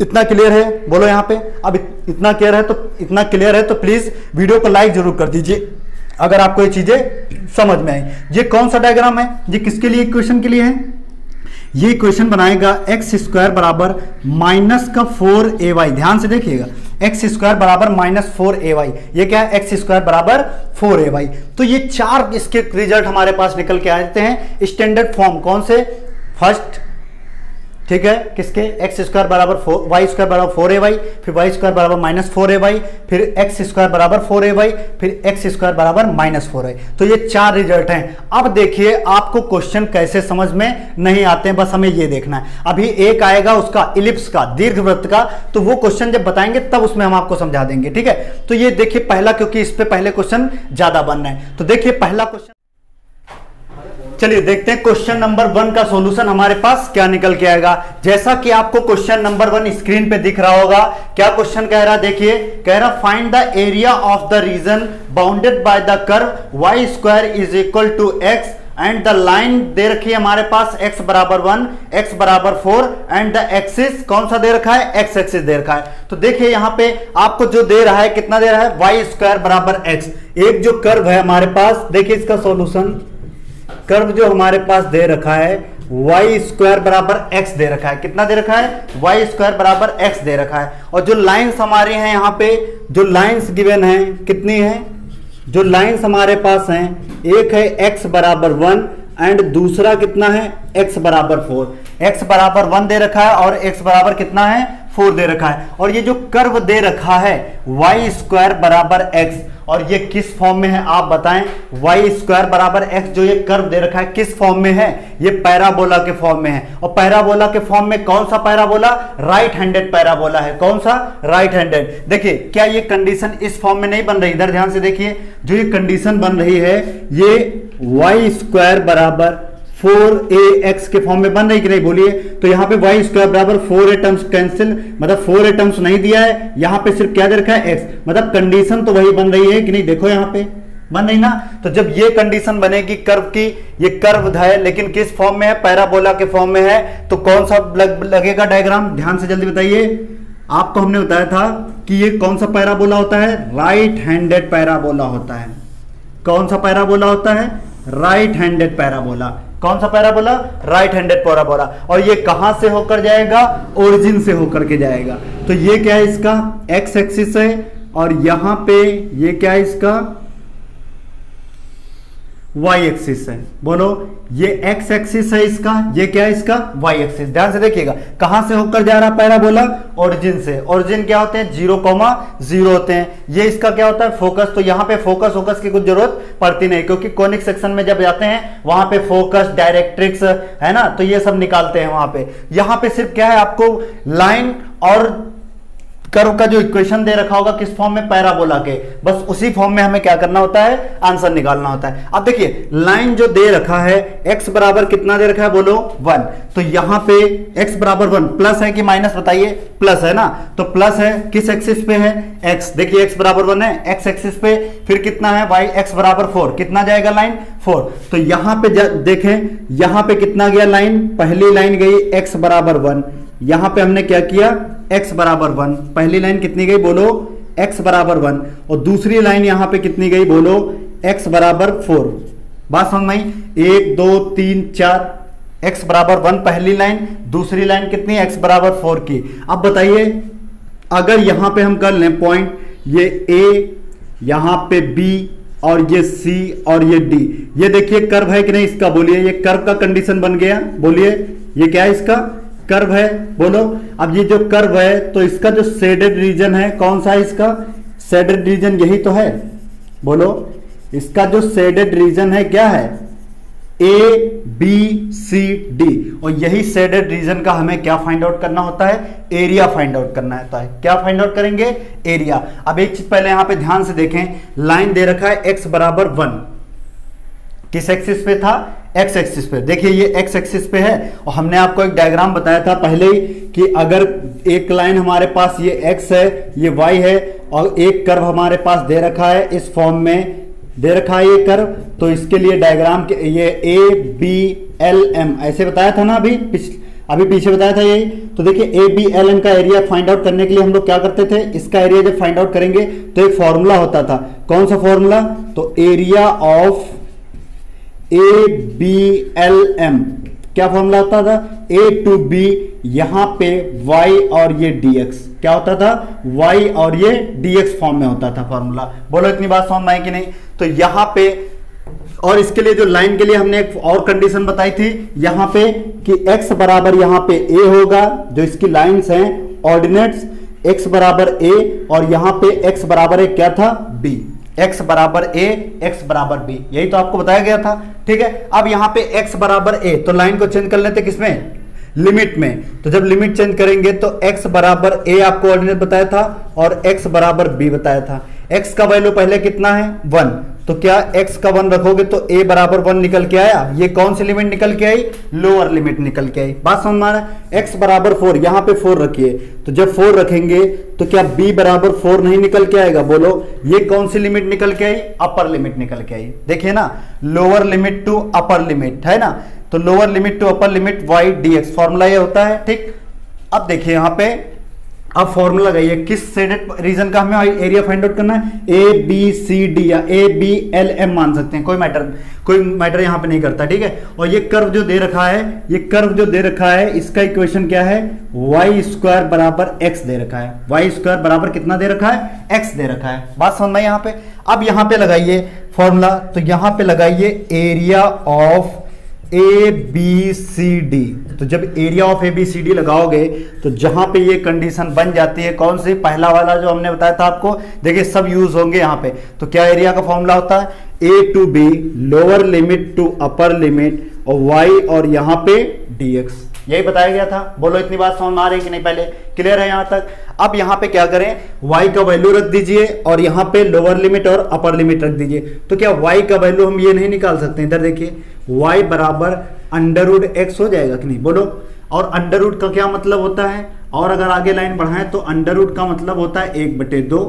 इतना क्लियर है? बोलो यहाँ पे। अब इतना क्लियर है तो प्लीज वीडियो को लाइक जरूर कर दीजिए अगर आपको ये चीजें समझ में आई। ये कौन सा डायग्राम है? ये किसके लिए? इक्वेशन के लिए है। ये इक्वेशन बनाएगा एक्स स्क्वायर बराबर माइनस का 4ay। ध्यान से देखिएगा, एक्स स्क्वायर बराबर माइनस 4ay। ये क्या है? एक्स स्क्वायर बराबर 4ay। तो ये चार इसके रिजल्ट हमारे पास निकल के आते हैं स्टैंडर्ड फॉर्म। कौन से? फर्स्ट, ठीक है, किसके? एक्स स्क्वायर बराबर वाई स्क्वायर बराबर 4ay, फिर वाई स्क्वायर बराबर माइनस 4ay, फिर एक्स स्क्वायर बराबर 4ay, फिर एक्स स्क्वायर बराबर माइनस 4ay। तो ये चार रिजल्ट हैं। अब देखिए आपको क्वेश्चन कैसे समझ में नहीं आते हैं, बस हमें ये देखना है। अभी एक आएगा उसका इलिप्स का, दीर्घवृत्त का, तो वो क्वेश्चन जब बताएंगे तब उसमें हम आपको समझा देंगे। ठीक है, तो ये देखिए पहला, क्योंकि इस पे पहले क्वेश्चन ज्यादा बन रहे हैं। तो देखिए पहला क्वेश्चन, चलिए देखते हैं क्वेश्चन नंबर 1 का सॉल्यूशन हमारे पास क्या निकल के आएगा। जैसा कि आपको क्वेश्चन नंबर 1 स्क्रीन पे दिख रहा होगा, क्या क्वेश्चन कह रहा है? देखिए, कह रहा find the area of the region bounded by the curve y square is equal to x and the line दे रखी है हमारे पास x बराबर 1, x बराबर 4 एंड द एक्सिस कौन सा दे रखा है? x एक्सिस दे रखा है। तो देखिए यहाँ पे आपको जो दे रहा है, कितना दे रहा है? y स्क्वायर बराबर x। एक जो कर्व है हमारे पास, देखिए इसका सॉल्यूशन, कर्व जो हमारे पास दे रखा है y स्क्वायर बराबर x दे रखा है। कितना दे रखा है? y स्क्वायर बराबर x दे रखा है। और जो लाइंस हमारी हैं यहाँ पे, जो लाइंस गिवन है कितनी है? जो लाइंस हमारे पास हैं, एक है x बराबर 1 एंड दूसरा कितना है? x बराबर 4। x बराबर 1 दे रखा है और x बराबर कितना है? 4 दे रखा है। और ये जो कर्व दे रखा है y स्क्वायर बराबर x, और ये किस फॉर्म में है आप बताएं? y स्क्वायर बराबर x जो ये कर्व दे रखा है किस फॉर्म में है? ये पैराबोला के फॉर्म में है। और पैराबोला के फॉर्म में कौन सा पैराबोला? राइट हैंडेड पैराबोला है। कौन सा? Right handed. देखिए क्या ये कंडीशन इस फॉर्म में नहीं बन रही? इधर ध्यान से देखिए, जो ये कंडीशन बन रही है ये y स्क्वायर बराबर 4ax के फॉर्म में बन रही कि नहीं? बोलिए। तो यहाँ पे y स्क्वायर बराबर 4a टर्म्स कैंसिल, मतलब 4a टर्म्स नहीं दिया है, यहाँ पे सिर्फ क्या दे रखा है? x। मतलब कंडीशन तो वही बन रही है कि नहीं? देखो यहाँ पे बन रही ना। तो जब ये कंडीशन बनेगी कर्व की, ये कर्व है लेकिन किस फॉर्म में है? पैराबोला के फॉर्म में है। तो कौन सा लगेगा डायग्राम? ध्यान से जल्दी बताइए। आपको हमने बताया था कि ये कौन सा पैराबोला होता है? राइट हैंडेड पैराबोला होता है। कौन सा पैराबोला होता है? Right handed parabola. कौन सा पैराबोला? Right handed parabola. और ये कहां से होकर जाएगा? ओरिजिन से होकर के जाएगा। तो ये क्या है? इसका एक्स एक्सिस है और यहां पे ये क्या है? इसका वाई एक्सिस है। बोलो, ये एक्स एक्सिस है इसका, ये क्या है? इसका वाई एक्सिस। ध्यान से देखिएगा, कहां से होकर जा रहा पैराबोला? ओरिजिन से। ओरिजिन क्या होते हैं? 0,0 होते हैं। ये इसका क्या होता है? फोकस। तो यहाँ पे फोकस की कुछ जरूरत पड़ती नहीं, क्योंकि कोनिक सेक्शन में जब जाते हैं वहां पे फोकस, डायरेक्ट्रिक्स है ना, तो ये सब निकालते हैं वहां पे। यहाँ पे सिर्फ क्या है? आपको लाइन और कर्व का जो इक्वेशन दे रखा होगा किस फॉर्म में? पैराबोला के। बस उसी फॉर्म में हमें क्या करना होता है? आंसर निकालना होता है। अब देखिए लाइन जो दे रखा है x बराबर कितना दे रखा है? बोलो 1। तो यहां पे x बराबर 1 प्लस है कि माइनस? बताइए। प्लस है ना, तो प्लस है। किस एक्सिस पे है? x। देखिए x बराबर 1 है x एक्सिस पे। फिर कितना है? y x बराबर 4। कितना जाएगा लाइन? 4। तो यहां पे देखें, यहां पे कितना गया लाइन? पहली लाइन गई x बराबर 1। यहां पे हमने क्या किया? x बराबर 1। पहली लाइन कितनी गई? बोलो x बराबर 1। और दूसरी लाइन यहां पे कितनी गई? बोलो x बराबर 4। बात समझ में आई? 1 2 3 4, x बराबर 1 पहली लाइन, दूसरी लाइन कितनी? x बराबर 4 की। अब बताइए, अगर यहां पे हम कर लें पॉइंट, ये a, यहां पे b और ये c और ये d, ये देखिए कर्व है कि नहीं इसका? बोलिए। ये कर्व का कंडीशन बन गया। बोलिए, ये क्या है? इसका कर्व है। बोलो, अब ये जो कर्व है तो इसका जो शेडेड रीजन है कौन सा है? इसका शेडेड रीजन यही तो है। बोलो, इसका जो शेडेड रीजन है क्या है? A B C D। और यही शेडेड रीजन का हमें क्या फाइंड आउट करना होता है? एरिया फाइंड आउट करना होता है। क्या फाइंड आउट करेंगे? एरिया। अब एक चीज पहले यहां पे ध्यान से देखें, लाइन दे रखा है x बराबर 1। किस एक्सिस पे था? एक्स एक्सिस पे। देखिए ये एक्स एक्सिस पे है और हमने आपको एक डायग्राम बताया था पहले ही कि अगर एक लाइन हमारे पास ये एक्स है, ये वाई है, और एक कर्व हमारे पास दे रखा है, इस फॉर्म में दे रखा है ये कर्व। तो इसके लिए डायग्राम के ये ए बी एल एम ऐसे बताया था ना, अभी पीछे बताया था यही। तो देखिए ए बी एल एम का एरिया फाइंड आउट करने के लिए हम लोग क्या करते थे, इसका एरिया जब फाइंड आउट करेंगे तो एक फॉर्मूला होता था। कौन सा फॉर्मूला, तो area of A B L M, क्या फॉर्मूला होता था, ए टू बी, यहां पे y और ये dx, क्या होता था, y और ये dx फॉर्म में होता था फॉर्मूला। बोलो इतनी बात समझ में आई कि नहीं। तो यहां पे, और इसके लिए जो लाइन के लिए हमने एक और कंडीशन बताई थी यहां पे कि x बराबर यहां पे a होगा, जो इसकी लाइंस हैं ऑर्डिनेट्स, x बराबर a, और यहां पे x बराबर एक क्या था, b, x बराबर a, x बराबर b, यही तो आपको बताया गया था। ठीक है, अब यहां पे x बराबर a, तो लाइन को चेंज कर लेते किसमें, लिमिट में। तो जब लिमिट चेंज करेंगे तो x बराबर a आपको ऑर्डिनेट बताया था और x बराबर b बताया था। x का वैल्यू पहले कितना है, 1, तो क्या x का 1 रखोगे तो a बराबर 1 निकल के आया। ये कौन सी लिमिट निकल के आई, लोअर लिमिट निकल के आई। बात समझ में आ रहा है। x बराबर 4, यहां पे 4 रखिए, तो जब 4 रखेंगे तो क्या b बराबर 4 नहीं निकल के आएगा, बोलो। ये कौन सी लिमिट निकल के आई, अपर लिमिट निकल के आई। देखिए ना, lower limit to upper limit है ना, तो lower limit to upper limit y dx, formula ये होता है। ठीक, अब देखिए यहां पे, अब फॉर्मूला लगाइए, किस शेडेड रीजन का हमें एरिया फाइंड आउट करना है, ए बी सी डी या ए बी एल एम मान सकते हैं, कोई मैटर यहां पे नहीं करता। ठीक है, और ये कर्व जो दे रखा है, ये कर्व जो दे रखा है, इसका इक्वेशन क्या है, वाई स्क्वायर बराबर एक्स दे रखा है। वाई स्क्वायर बराबर कितना दे रखा है, एक्स दे रखा है। बात समझ में यहां पे। अब यहां पे लगाइए फॉर्मूला, तो यहां पे लगाइए area of A B C D. तो जब area of A B C D लगाओगे तो जहां पे ये कंडीशन बन जाती है, कौन सी, पहला वाला जो हमने बताया था आपको, देखिए सब यूज होंगे यहां पे। तो क्या एरिया का फॉर्मूला होता है, A to B, lower limit to upper limit, और वाई और यहां पे dx, यही बताया गया था। बोलो इतनी बात समझ में आ रही है कि नहीं, पहले क्लियर है यहां तक। अब यहां पे क्या करें, y का वैल्यू रख दीजिए और यहां पे लोअर लिमिट और अपर लिमिट रख दीजिए। तो क्या y का वैल्यू हम ये नहीं निकाल सकते, इधर देखिए, y बराबर अंडर रूट एक्स हो जाएगा कि नहीं, बोलो। और अंडर रूट का क्या मतलब होता है, और अगर आगे लाइन बढ़ाएं तो अंडर रूट का मतलब होता है 1/2,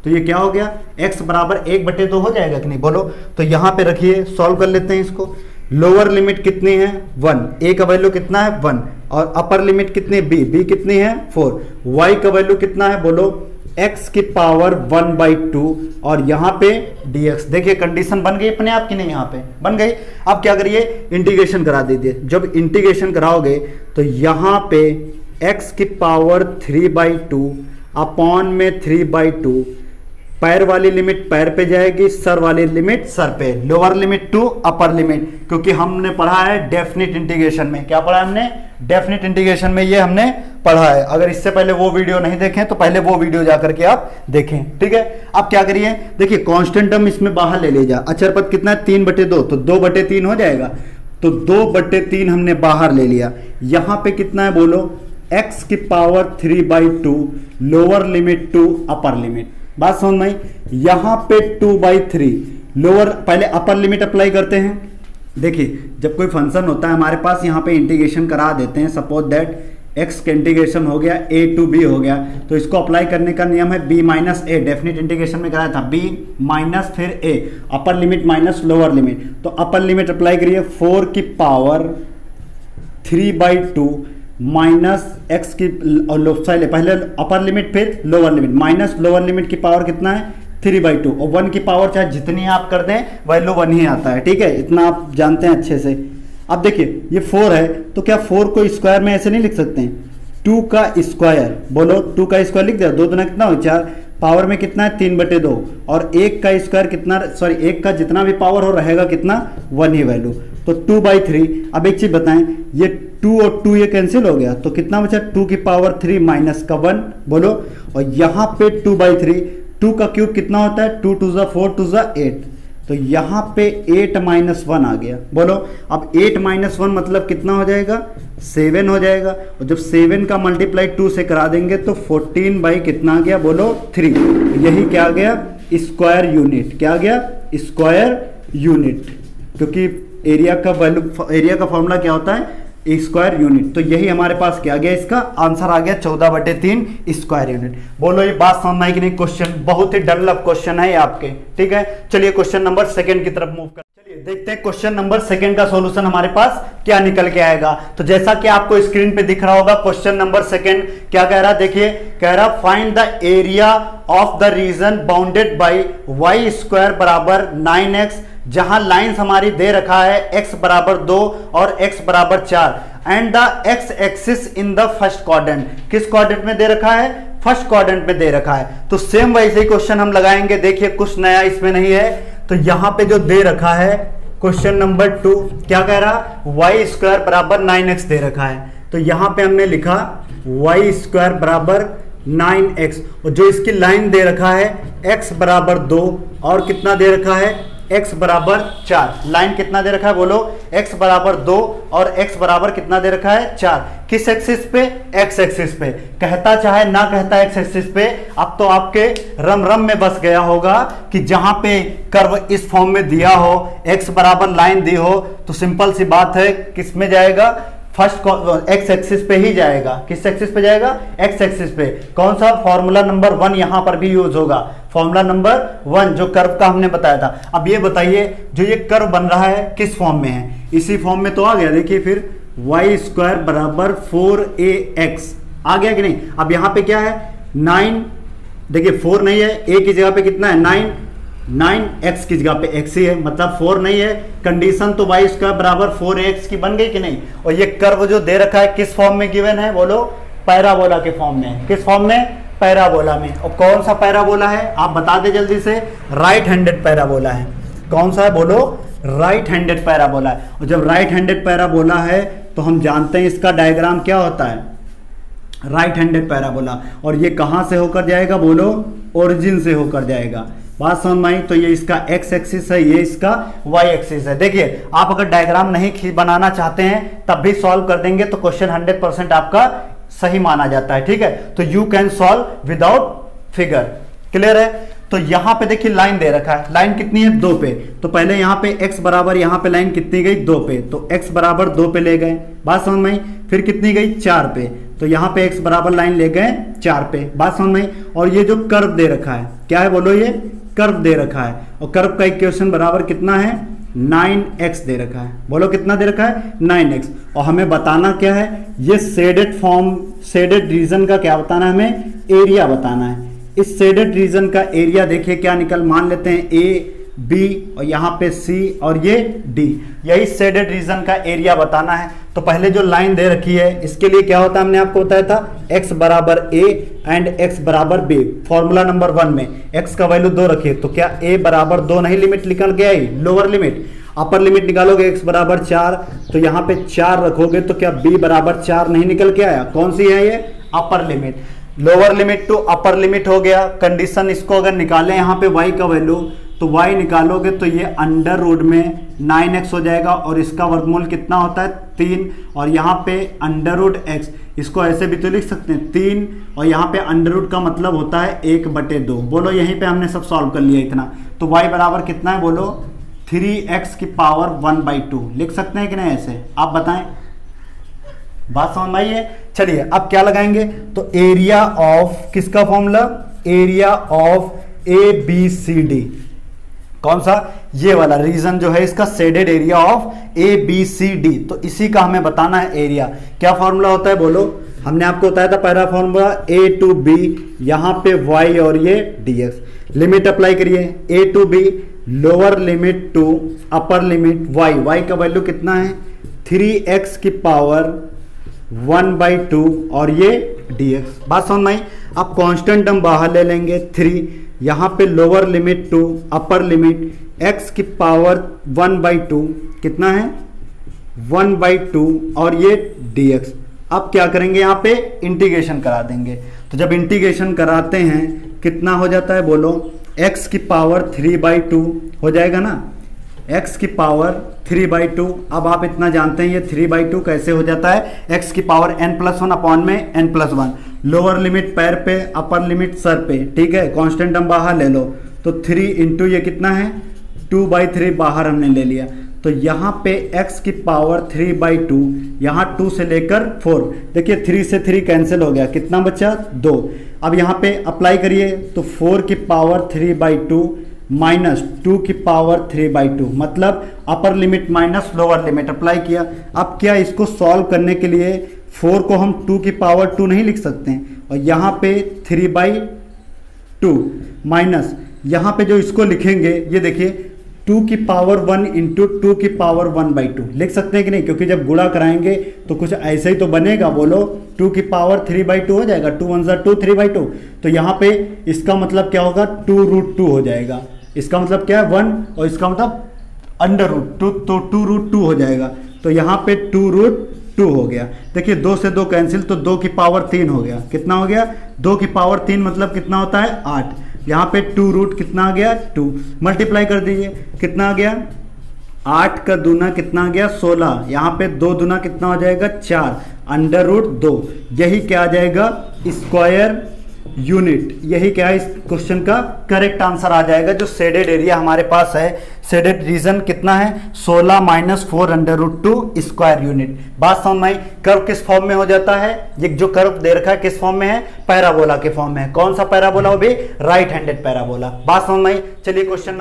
तो ये क्या हो गया, x बराबर 1/2 हो जाएगा कि नहीं, बोलो। तो यहां पे रखिए, सॉल्व कर लेते हैं इसको। लोअर लिमिट कितनी है, 1, a का वैल्यू कितना है 1, और अपर लिमिट कितनी, b कितनी है 4, y का वैल्यू कितना है, बोलो, x की पावर 1/2, और यहाँ पे dx। देखिए कंडीशन बन गई अपने आप की नहीं, यहाँ पे बन गई। अब क्या करिए, इंटीग्रेशन करा दीजिए। जब इंटीग्रेशन कराओगे तो यहाँ पे x की पावर 3/2 अपॉन में 3/2, पैर वाली लिमिट पैर पे जाएगी, सर वाली लिमिट सर पे, lower limit to upper limit, क्योंकि हमने पढ़ा है डेफिनिट इंटीग्रेशन में। क्या पढ़ा है हमने, डेफिनिट इंटीग्रेशन में ये हमने पढ़ा है। अगर इससे पहले वो वीडियो नहीं देखें तो पहले वो वीडियो जाकर के आप देखें। ठीक है, अब क्या करिए, देखिए कांस्टेंट टर्म इसमें बाहर ले लीजिए। अचर पद कितना है, 3/2, तो 2/3 हो जाएगा, तो 2/3 हमने बाहर ले लिया। यहां पे कितना है, बोलो, x की power 3/2, lower limit to upper limit. बात समझ में, यहां पे 2/3 लोअर, पहले अपर लिमिट अप्लाई करते हैं। देखिए जब कोई फंक्शन होता है हमारे पास, यहां पे इंटीग्रेशन करा देते हैं। सपोज दैट x का इंटीग्रेशन हो गया, a टू b हो गया, तो इसको अप्लाई करने का नियम है b minus a। Definite integration में कराया था, b माइनस फिर a, upper limit minus lower limit. तो अपर लिमिट अप्लाई करिए, 4 की पावर 3/2 माइनस एक्स की, पहले अपर लिमिट फिर lower limit, minus lower limit की पावर कितना है 3/2, और 1 की पावर चाहे जितनी आप कर दें वैल्यू 1 ही आता है। ठीक है, इतना आप जानते हैं अच्छे से। अब देखिए ये 4 है, तो क्या 4 को स्क्वायर में ऐसे नहीं लिख सकते हैं, 2 का स्क्वायर, बोलो 2 का स्क्वायर लिख दिया, 2 दूना कितना हो 4, पावर में कितना है 3/2, और 1 का स्क्वायर कितना, सॉरी 1 का जितना भी पावर हो रहेगा कितना 1 ही वैल्यू, तो 2/3। अब एक चीज बताएं, ये 2 और 2 ये कैंसिल हो गया, तो कितना बचा, 2 की पावर 3 माइनस का 1, बोलो। और यहाँ पे 2/3, 2 का क्यूब कितना होता है, 2 2 4 2 8, तो यहाँ पे 8 - 1 आ गया, बोलो। अब 8 - 1 मतलब कितना हो जाएगा, 7 हो जाएगा, और जब 7 का मल्टीप्लाई 2 से करा देंगे तो 14 बाई कितना आ गया, बोलो 3। यही क्या आ गया, स्क्वायर यूनिट। क्या आ गया, स्क्वायर यूनिट, क्योंकि एरिया का वैल्यू, एरिया का फॉर्मूला क्या होता है, स्क्वायर यूनिट। तो यही हमारे पास क्या गया, इसका आंसर आ गया 14/3 स्क्वायर यूनिट। बोलो ये बात समझ में आई कि नहीं? क्वेश्चन बहुत ही डनलप क्वेश्चन है आपके, ठीक है। चलिए क्वेश्चन नंबर 2 की तरफ मूव कर, चलिए देखते हैं क्वेश्चन नंबर 2 का सॉल्यूशन हमारे पास क्या निकल के आएगा। तो जैसा कि आपको स्क्रीन पे दिख रहा होगा क्वेश्चन नंबर 2 क्या कह रहा है, देखिए कह रहा find the area of the region bounded by y square बराबर 9x, जहां लाइंस हमारी दे रखा है x बराबर 2 और x बराबर 4 and the x axis in the first quadrant. किस क्वाड्रेंट में दे रखा है? फर्स्ट क्वाड्रेंट में दे रखा है। तो सेम वैसे ही क्वेश्चन हम लगाएंगे, देखिए कुछ नया इसमें नहीं है। तो यहां पे जो दे रखा है क्वेश्चन नंबर 2 क्या कह रहा, वाई स्क्वायर बराबर 9x दे रखा है। तो यहां पे हमने लिखा वाई स्क्वायर बराबर 9x, और जो इसकी लाइन दे रखा है x बराबर 2 और कितना दे रखा है, x बराबर 4। लाइन कितना दे रखा है बोलो, x बराबर 2 और x बराबर कितना दे रखा है 4। किस एक्सिस पे? x एक्सिस पे। कहता चाहे ना कहता x एक्सिस पे, अब तो आपके रम रम में बस गया होगा कि जहां पे कर्व इस फॉर्म में दिया हो, x बराबर लाइन दी हो, तो सिंपल सी बात है किस में जाएगा, फर्स्ट एक्स एक्सिस पे ही जाएगा। किस एक्सिस पे जाएगा? एक्स एक्सिस पे। कौन सा? फॉर्मूला नंबर 1 यहां पर भी यूज होगा, फॉर्मूला नंबर 1 जो कर्व का हमने बताया था। अब ये बताइए जो ये कर्व बन रहा है किस फॉर्म में है? इसी फॉर्म में तो आ गया, देखिए फिर वाई स्क्वायर बराबर 4ax आ गया कि नहीं। अब यहां पे क्या है 9, देखिए 4 नहीं है, a की जगह पे कितना है 9x की जगह पे x ही है, मतलब 4 नहीं है। कंडीशन तो वाई स्क्वायर बराबर 4ax की बन गई कि नहीं। और ये कर्व जो दे रखा है किस फॉर्म में गिवन है बोलो, पैराबोला के फॉर्म में। किस फॉर्म में? पैराबोला में। और कौन सा पैराबोला है आप बता दे जल्दी से, राइट हैंडेड पैराबोला है। कौन सा है बोलो, राइट हैंडेड पैराबोला है। और जब राइट हैंडेड पैराबोला है तो हम जानते हैं इसका डायग्राम क्या होता है, राइट हैंडेड पैराबोला। और ये कहां से होकर जाएगा बोलो, ओरिजिन से होकर जाएगा। बात समझ में आई? तो ये इसका x एक्सिस है, ये इसका y एक्सिस है। देखिए आप अगर डायग्राम नहीं बनाना चाहते हैं तब भी सॉल्व कर देंगे तो क्वेश्चन 100% आपका सही माना जाता है, ठीक है। तो you can solve without figure, clear है। तो यहां पे देखिए लाइन दे रखा है, लाइन कितनी है 2 पे। तो पहले यहां पे x बराबर, यहां पे लाइन कितनी गई 2 पे, तो x बराबर 2 पे ले गए, बात समझ में आई। फिर कितनी गई 4 पे, तो यहां पे x बराबर लाइन ले गए 4 पे, बात समझ में आई। और ये जो कर्व दे रखा है क्या है बोलो, ये कर्व दे रखा है। और कर्व का इक्वेशन बराबर कितना है 9x दे रखा है। बोलो कितना दे रखा है 9x। और हमें बताना क्या है, ये शेडेड फॉर्म, शेडेड रीजन का क्या बताना है, हमें एरिया बताना है। इस शेडेड रीजन का एरिया देखिए क्या निकल, मान लेते हैं a b और यहाँ पे c और ये d, यही शेडेड रीजन का एरिया बताना है। तो पहले जो लाइन दे रखी है इसके लिए क्या होता है, हमने आपको बताया था x बराबर a एंड x बराबर b। फॉर्मूला नंबर 1 में x का वैल्यू 2 रखिए, तो क्या a बराबर 2 नहीं लिमिट निकल के आई, लोअर लिमिट। अपर लिमिट निकालोगे x बराबर 4, तो यहाँ पे 4 रखोगे तो क्या b बराबर 4 नहीं निकल के आया। कौन सी है ये, upper limit. Lower limit to upper limit हो गया। कंडीशन इसको अगर निकालें यहाँ पे y का वैल्यू, तो y निकालोगे तो ये अंडर रूट में 9x हो जाएगा और इसका वर्गमूल कितना होता है 3, और यहाँ पे अंडर रूट x, इसको ऐसे भी तो लिख सकते हैं 3, और यहाँ पे अंडर रूट का मतलब होता है 1/2। बोलो यहीं पे हमने सब सॉल्व कर लिया इतना। तो y बराबर कितना है बोलो 3x की पावर 1/2 लिख सकते हैं कि नहीं, ऐसे आप बताएं, बात समझ में आई है। चलिए अब क्या लगाएंगे, तो एरिया ऑफ किसका फॉर्मूला, एरिया ऑफ ABCD। कौन सा, ये वाला रीजन जो है इसका शेडेड एरिया ऑफ ABCD, तो इसी का हमें बताना है एरिया। क्या फॉर्मूला होता है बोलो, हमने आपको बताया था पहला फॉर्मूला a to b, यहाँ पे y और ये dx। लिमिट अप्लाई करिए, a to b lower limit to upper limit y का वैल्यू कितना है 3x की पावर 1/2 और ये dx। बात समझ में आई। अब कांस्टेंट हम बाहर ले लेंगे 3, यहाँ पे lower limit to upper limit x की पावर 1/2 कितना है 1/2 और ये dx। अब क्या करेंगे, यहाँ पे इंटीग्रेशन करा देंगे। तो जब इंटीग्रेशन कराते हैं कितना हो जाता है बोलो, x की पावर 3/2 हो जाएगा ना, x की पावर 3/2। अब आप इतना जानते हैं ये 3/2 कैसे हो जाता है, x की पावर n+1 अपॉन में n+1। लोअर लिमिट पैर पे, अपर लिमिट सर पे, ठीक है। कांस्टेंट हम बाहर ले लो, तो 3 इंटू ये कितना है 2/3 बाहर हमने ले लिया, तो यहाँ पे x की पावर 3/2, यहाँ 2 से लेकर 4, देखिए 3 से 3 कैंसिल हो गया, कितना बचा 2। अब यहाँ पे अप्लाई करिए तो 4 की पावर 3/2 माइनस 2 की पावर 3/2, मतलब upper limit minus lower limit apply किया। अब क्या इसको सॉल्व करने के लिए 4 को हम 2 की पावर 2 नहीं लिख सकते हैं, और यहाँ पे 3/2 माइनस यहाँ पे जो इसको लिखेंगे ये देखिए 2 की पावर 1 इंटू 2 की पावर 1/2 लिख सकते हैं कि नहीं, क्योंकि जब गुणा कराएंगे तो कुछ ऐसे ही तो बनेगा। बोलो 2 की पावर 3/2 हो जाएगा, 2 1 2 3/2। तो यहाँ पे इसका मतलब क्या होगा 2√2 हो जाएगा। इसका मतलब क्या है 1, और इसका मतलब अंडर√2, तो 2√2 हो जाएगा। तो यहाँ पे 2√2 हो गया। देखिए 2 से 2 कैंसिल, तो 2 की पावर 3 हो गया। कितना हो गया 2 की पावर 3 मतलब कितना होता है 8। यहाँ पे 2 रूट कितना आ गया 2, मल्टीप्लाई कर दीजिए, कितना आ गया 8 का दूना कितना आ गया 16, यहाँ पे 2 दूना कितना हो जाएगा 4, अंडर√2। यही क्या आ जाएगा स्क्वायर यूनिट। यही क्या है इस क्वेश्चन का करेक्ट आंसर आ जाएगा। जो शेडेड एरिया हमारे पास है, शेडेड रीजन कितना है 16 माइनस 4 अंडर√2 स्क्वायर यूनिट। बात समझ में आई। कर्व किस फॉर्म में हो जाता है, ये जो कर्व दे रखा है किस फॉर्म में है, पैराबोला के फॉर्म में है। कौन सा पैराबोला, वो भी राइट हैंडेड पैराबोला। बात समझ में आई। चलिए क्वेश्चन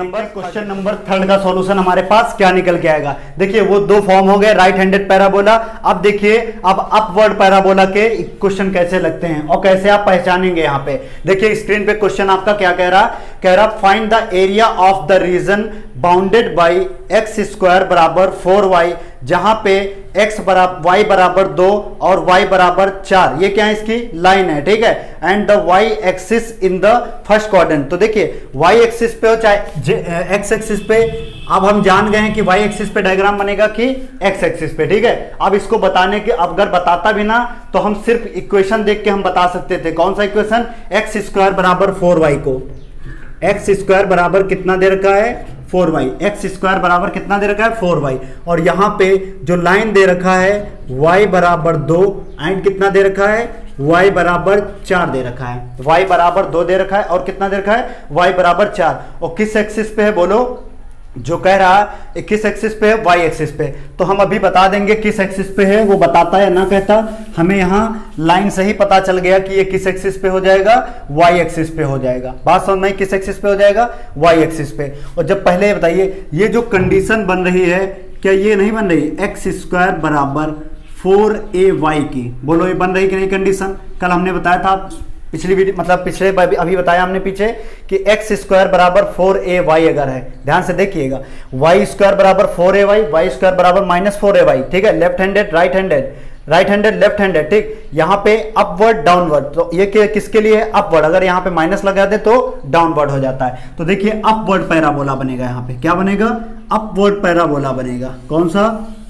नंबर 3 का सॉल्यूशन हमारे पास क्या निकल के आएगा। देखिए वो 2 फॉर्म हो गए, राइट हैंडेड पैराबोला। अब देखिए अब अपवर्ड पैराबोला के क्वेश्चन कैसे लगते हैं और कैसे आप पहचानेंगे। यहाँ पे देखिए स्क्रीन पे क्वेश्चन आपका क्या कह रहा find the area of the region bounded by x² बराबर 4y, जहां पे y बराबर 2 और y बराबर 4, ये क्या है इसकी लाइन है, ठीक है। And the y axis in the first quadrant. तो देखिए y एक्सिस पे हो चाहे x एक्सिस पे, अब हम जान गए हैं कि y एक्सिस पे डायग्राम बनेगा कि x एक्सिस पे, ठीक है। अब इसको बताने के, अगर बताता भी ना तो हम सिर्फ इक्वेशन देख के हम बता सकते थे। कौन सा इक्वेशन, x² बराबर 4y को, x² बराबर कितना दे रखा है 4y, x² बराबर कितना दे रखा है 4y, और यहां पे जो लाइन दे रखा है y बराबर 2 एंड कितना दे रखा है y बराबर 4 दे रखा है। y बराबर 2 दे रखा है और कितना दे रखा है y बराबर 4। और किस एक्सिस पे है बोलो, जो कह रहा है किस एक्सिस पे है, y एक्सिस पे। तो हम अभी बता देंगे किस एक्सिस पे है, वो बताता है ना कहता, हमें यहाँ लाइन से ही पता चल गया कि ये किस एक्सिस पे हो जाएगा, y एक्सिस पे हो जाएगा। बात समझ में, किस एक्सिस पे हो जाएगा, y एक्सिस पे। और जब पहले बताइए ये जो कंडीशन बन रही है, क्या ये नहीं बन रही x² बराबर 4ay की, बोलो ये बन रही कि नहीं कंडीशन। कल हमने बताया था पिछली वीडियो, मतलब पिछले अभी बताया हमने पीछे कि x² बराबर 4ay अगर है, ध्यान से देखिएगा, y² बराबर 4ay, y² बराबर -4ay, ठीक है। Left handed right handed, right handed left handed, ठीक। यहाँ पे अपवर्ड डाउनवर्ड, तो ये किसके लिए है अपवर्ड, अगर यहाँ पे माइनस लगा दे तो डाउनवर्ड हो जाता है। तो देखिए अपवर्ड पैराबोला बनेगा, यहाँ पे क्या बनेगा अपवर्ड पैराबोला बनेगा। कौन सा,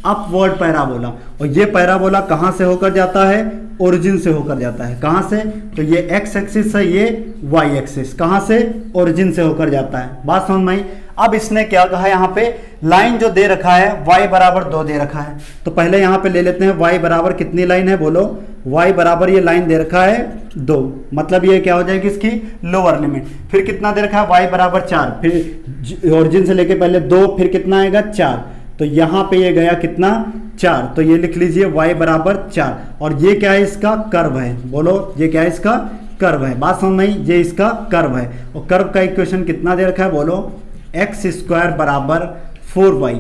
अपवर्ड पैराबोला। और ये पैराबोला कहां से होकर जाता है, ओरिजिन से होकर जाता है। कहां से, तो ये x एक्सिस है, ये y एक्सिस, कहां से, ओरिजिन से होकर जाता है। बात समझ में आई। अब इसने क्या कहा, यहाँ पे लाइन जो दे रखा है y बराबर 2 दे रखा है, तो पहले यहाँ पे ले लेते हैं y बराबर कितनी लाइन है, बोलो y बराबर ये लाइन दे रखा है 2, मतलब ये क्या हो जाएगी इसकी लोअर लिमिट। फिर कितना दे रखा है y बराबर 4, फिर ओरिजिन से लेके पहले 2, फिर कितना आएगा 4, तो यहाँ पे ये गया कितना 4, तो ये लिख लीजिए y बराबर 4। और ये क्या है इसका कर्व है, बोलो ये क्या है इसका कर्व है। बात समझ में आई, ये इसका कर्व है। और कर्व का इक्वेशन कितना दे रखा है, बोलो x² बराबर 4y,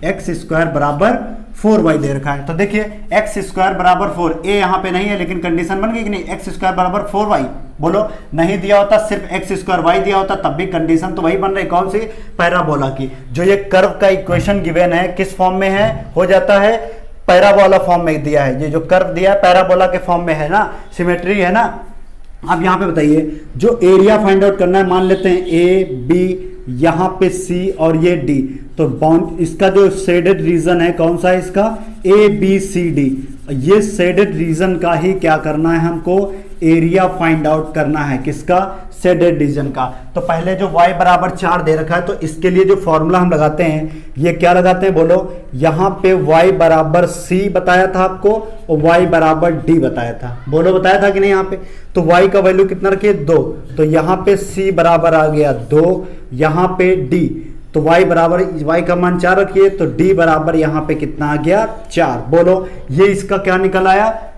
x² बराबर 4y दे रखा है। तो देखिए x² बराबर 4, a यहाँ पे नहीं है लेकिन कंडीशन बन गई कि नहीं, x² बराबर 4y, बोलो नहीं दिया होता सिर्फ x²y दिया होता तब भी कंडीशन तो वही बन रही, कौन सी, पैराबोला की। जो ये कर्व का इक्वेशन गिवन है किस फॉर्म में है, हो जाता है पैराबोला फॉर्म में दिया है। ये जो कर्व दिया है पैराबोला के फॉर्म में है ना, सिमेट्री है ना। अब यहाँ पे बताइए जो एरिया फाइंड आउट करना है, मान लेते हैं a b, यहाँ पे c और ये d, तो बाउंड इसका जो शेडेड रीजन है कौन सा है इसका, a b c d। ये शेडेड रीजन का ही क्या करना है हमको, एरिया फाइंड आउट करना है, किसका, शेडेड रीजन का। तो पहले जो y बराबर 4 दे रखा है, तो इसके लिए जो फॉर्मूला हम लगाते हैं ये क्या लगाते हैं, बोलो यहाँ पे y बराबर c बताया था आपको और y बराबर d बताया था, बोलो बताया था कि नहीं यहाँ पे। तो y का वैल्यू कितना रखिए 2, तो यहाँ पे c बराबर आ गया 2, यहाँ पे d, तो y बराबर, y का मान 4 रखिए, तो d बराबर यहाँ पे कितना आ गया 4। बोलो ये इसका क्या निकल आया,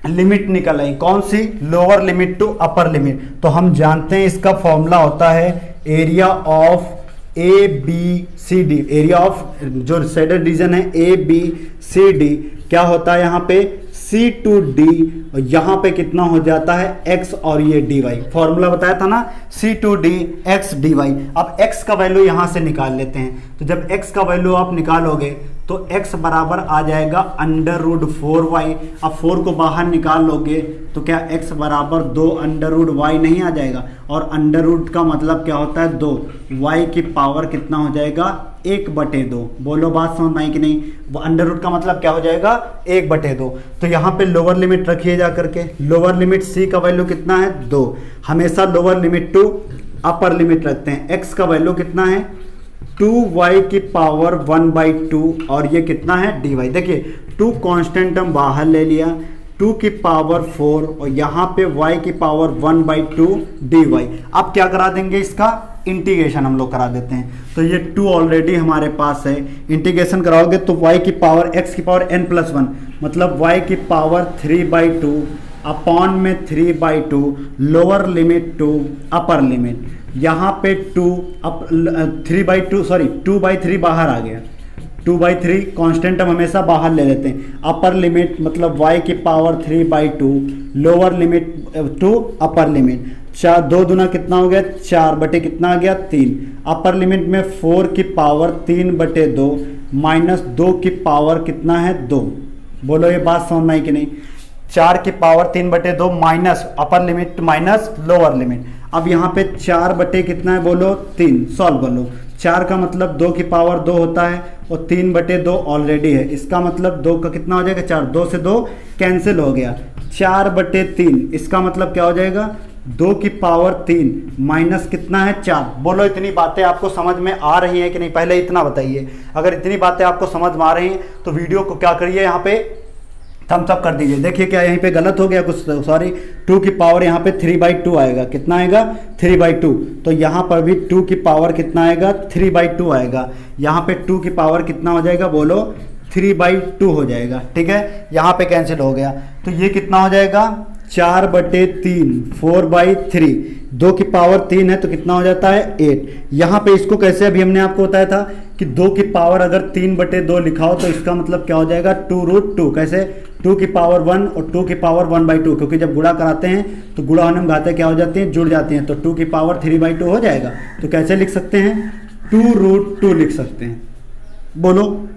लिमिट निकल आई। कौन सी, lower limit to upper limit. तो हम जानते हैं इसका फॉर्मूला होता है area of A B C D, area of जो शेडेड रीजन है ए बी सी डी, क्या होता है यहाँ पे सी टू डी, और यहाँ पे कितना हो जाता है x और ये dy। फॉर्मूला बताया था ना C to D X D Y. अब x का वैल्यू यहाँ से निकाल लेते हैं। तो जब x का वैल्यू आप निकालोगे तो x बराबर आ जाएगा √4y। अब 4 को बाहर निकाल लोगे तो क्या x बराबर 2 √y नहीं आ जाएगा, और अंडर रूट का मतलब क्या होता है 2, y की पावर कितना हो जाएगा 1/2। बोलो बात समझ में आई कि नहीं, अंडर रूट का मतलब क्या हो जाएगा 1/2। तो यहाँ पे लोअर लिमिट रखिए जा करके, लोअर लिमिट c का वैल्यू कितना है 2, हमेशा lower limit to upper limit रखते हैं। x का वैल्यू कितना है 2y की पावर 1/2, और ये कितना है dy। देखिए 2 कांस्टेंट हम बाहर ले लिया, 2 की पावर 4, और यहाँ पे y की पावर 1/2 dy। अब क्या करा देंगे, इसका इंटीग्रेशन हम लोग करा देते हैं। तो ये 2 ऑलरेडी हमारे पास है, इंटीग्रेशन कराओगे तो y की पावर x की पावर n+1, मतलब y की पावर 3/2 अपॉन में 3/2 lower limit to upper limit. यहाँ पे 2/3 बाहर आ गया, 2/3 कांस्टेंट हम हमेशा बाहर ले लेते हैं। अपर लिमिट मतलब y की power 3/2 lower limit to upper limit, 4 2 दूना कितना हो गया 4 बटे कितना आ गया 3। अपर लिमिट में 4 की पावर 3/2 माइनस 2 की पावर कितना है 2। बोलो ये बात समझ में आई कि नहीं, 4 की power 3/2 minus upper limit minus lower limit. अब यहाँ पे 4 बटे कितना है बोलो 3, सॉल्व कर लो। 4 का मतलब 2 की पावर 2 होता है, और 3/2 ऑलरेडी है, इसका मतलब 2 का कितना हो जाएगा 4, 2 से 2 कैंसिल हो गया, 4/3। इसका मतलब क्या हो जाएगा 2 की पावर 3 माइनस कितना है 4। बोलो इतनी बातें आपको समझ में आ रही हैं कि नहीं, पहले इतना बताइए। अगर इतनी बातें आपको समझ में आ रही हैं तो वीडियो को क्या करिए, यहाँ पे थम्स अप कर दीजिए। देखिए क्या यहीं पे गलत हो गया कुछ, सॉरी 2 की पावर यहाँ पे 3/2 आएगा, कितना आएगा 3/2। तो यहाँ पर भी 2 की पावर कितना आएगा 3/2 आएगा, यहाँ पे 2 की पावर कितना हो जाएगा बोलो 3/2 हो जाएगा। ठीक है, यहाँ पे कैंसिल हो गया, तो ये कितना हो जाएगा 4/3 4/3, 2 की पावर 3 है तो कितना हो जाता है 8। यहाँ पे इसको कैसे, अभी हमने आपको बताया था कि 2 की पावर अगर 3/2 लिखाओ तो इसका मतलब क्या हो जाएगा 2√2। कैसे 2 की पावर 1 और 2 की पावर 1/2, क्योंकि जब गुणा कराते हैं तो गुणा होने में घाते क्या हो जाती हैं, जुड़ जाती हैं, तो 2 की पावर 3/2 हो जाएगा। तो कैसे लिख सकते हैं 2√2 लिख सकते हैं। बोलो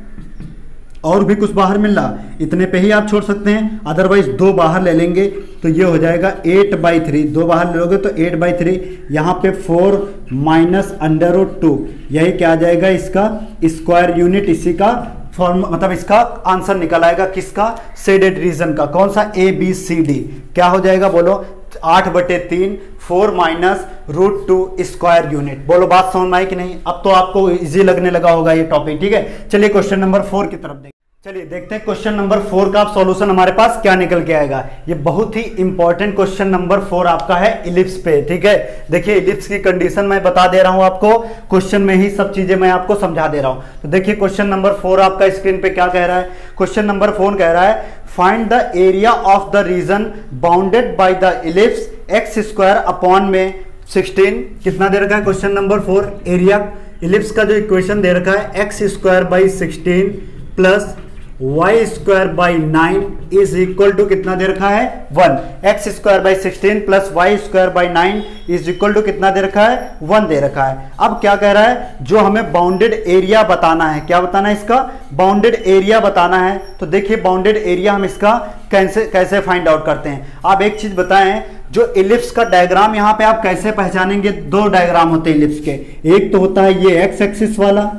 और भी कुछ बाहर मिल रहा, इतने पे ही आप छोड़ सकते हैं, अदरवाइज 2 बाहर ले लेंगे तो ये हो जाएगा 8/3, 2 बाहर ले लोगे तो 8/3, यहाँ पे 4 माइनस √2, यही क्या आ जाएगा इसका स्क्वायर यूनिट, इसी का फॉर्म मतलब इसका आंसर निकल आएगा किसका, शेडेड रीजन का। कौन सा ABCD, क्या हो जाएगा बोलो 8/3 4 माइनस √2 स्क्वायर यूनिट। बोलो बात समझ में आई कि नहीं, अब तो आपको इजी लगने लगा होगा ये टॉपिक। ठीक है, चलिए क्वेश्चन नंबर 4 की तरफ चलिए देखते हैं क्वेश्चन नंबर 4 का सॉल्यूशन हमारे पास क्या निकल के आएगा। ये बहुत ही इंपॉर्टेंट क्वेश्चन नंबर 4 आपका है इलिप्स पे। ठीक है, देखिए इलिप्स की कंडीशन मैं बता दे रहा हूं आपको, क्वेश्चन में ही सब चीजें मैं आपको समझा दे रहा हूं। तो देखिए क्वेश्चन नंबर 4 आपका स्क्रीन पे क्या कह रहा है, क्वेश्चन नंबर 4 कह रहा है find the area of the region bounded by the ellipse x² upon में 16। कितना दे रखा है क्वेश्चन नंबर 4, एरिया इलिप्स का जो इक्वेशन दे रखा है x²/16 plus y²/9 is equal to कितना दे रखा है 1। x²/16 plus y²/9 is equal to कितना दे रखा है 1 दे रखा है। अब क्या कह रहा है, जो हमें बाउंडेड एरिया बताना है, क्या बताना है इसका बाउंडेड एरिया बताना है। तो देखिए बाउंडेड एरिया हम इसका कैसे फाइंड आउट करते हैं। आप एक चीज बताएं, जो इलिप्स का डायग्राम यहाँ पे आप कैसे पहचानेंगे, 2 डायग्राम होते हैं इलिप्स के, एक तो होता है ये x एक्सिस वाला,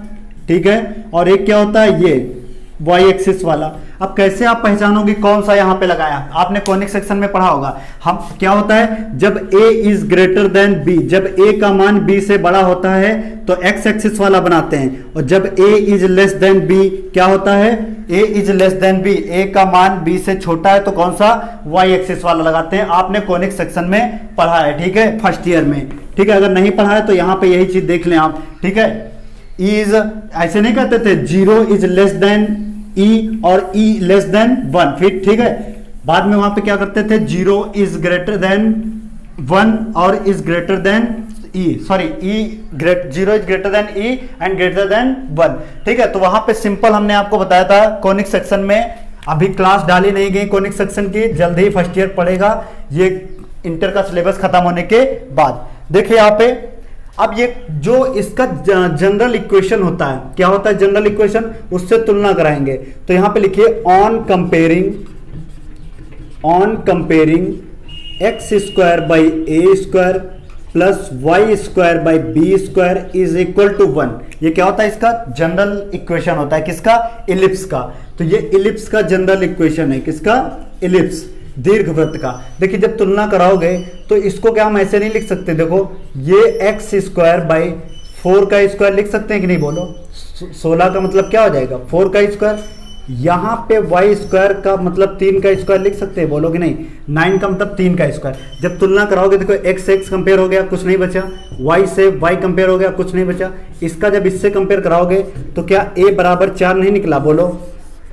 ठीक है, और एक क्या होता है ये y एक्सिस वाला। अब कैसे आप पहचानोगे कौन सा यहाँ पे लगाया, आपने कॉनिक सेक्शन में पढ़ा होगा। हम क्या होता है जब a is greater than b, जब a का मान b से बड़ा होता है तो x एक्सिस वाला बनाते हैं, और जब a is less than b क्या होता है a is less than b, a का मान b से छोटा है तो कौन सा y एक्सिस वाला लगाते हैं। आपने कॉनिक सेक्शन में पढ़ा है, ठीक है, फर्स्ट ईयर में। ठीक है, अगर नहीं पढ़ा है तो यहाँ पे यही चीज देख लें आप। ठीक है, इज, ऐसे नहीं कहते थे 0 इज लेस देन ई और ई लेस देन 1 फिर, ठीक है। बाद में वहां पे क्या करते थे 0 इज ग्रेटर देन 1 और is greater then E, sorry zero is greater then E and greater than 1, ठीक है। तो वहां पे सिंपल हमने आपको बताया था कॉनिक सेक्शन में, अभी क्लास डाली नहीं गई कॉनिक सेक्शन की, जल्द ही फर्स्ट ईयर पढ़ेगा ये इंटर का सिलेबस खत्म होने के बाद। देखिए यहाँ पे अब ये जो इसका जनरल इक्वेशन होता है, क्या होता है जनरल इक्वेशन, उससे तुलना कराएंगे। तो यहां पे लिखिए on comparing x square by a square plus Y square by b square is equal to 1। ये क्या होता है, इसका जनरल इक्वेशन होता है, किसका, इलिप्स का। तो ये इलिप्स का जनरल इक्वेशन है, किसका, इलिप्स, दीर्घवृत्त का। देखिए जब तुलना कराओगे तो इसको क्या हम ऐसे नहीं लिख सकते, देखो ये एक्स स्क्वायर बाई 4 का स्क्वायर लिख सकते हैं कि नहीं, बोलो 16 का मतलब क्या हो जाएगा 4 का स्क्वायर, यहां पे वाई स्क्वायर का मतलब 3 का स्क्वायर लिख सकते हैं, बोलो कि नहीं, 9 का मतलब 3 का स्क्वायर। जब तुलना कराओगे देखो एक्स से एक्स कंपेयर हो गया, कुछ नहीं बचा, वाई से वाई कंपेयर हो गया, कुछ नहीं बचा। इसका जब इससे कंपेयर कराओगे तो क्या ए बराबर 4 नहीं निकला, बोलो,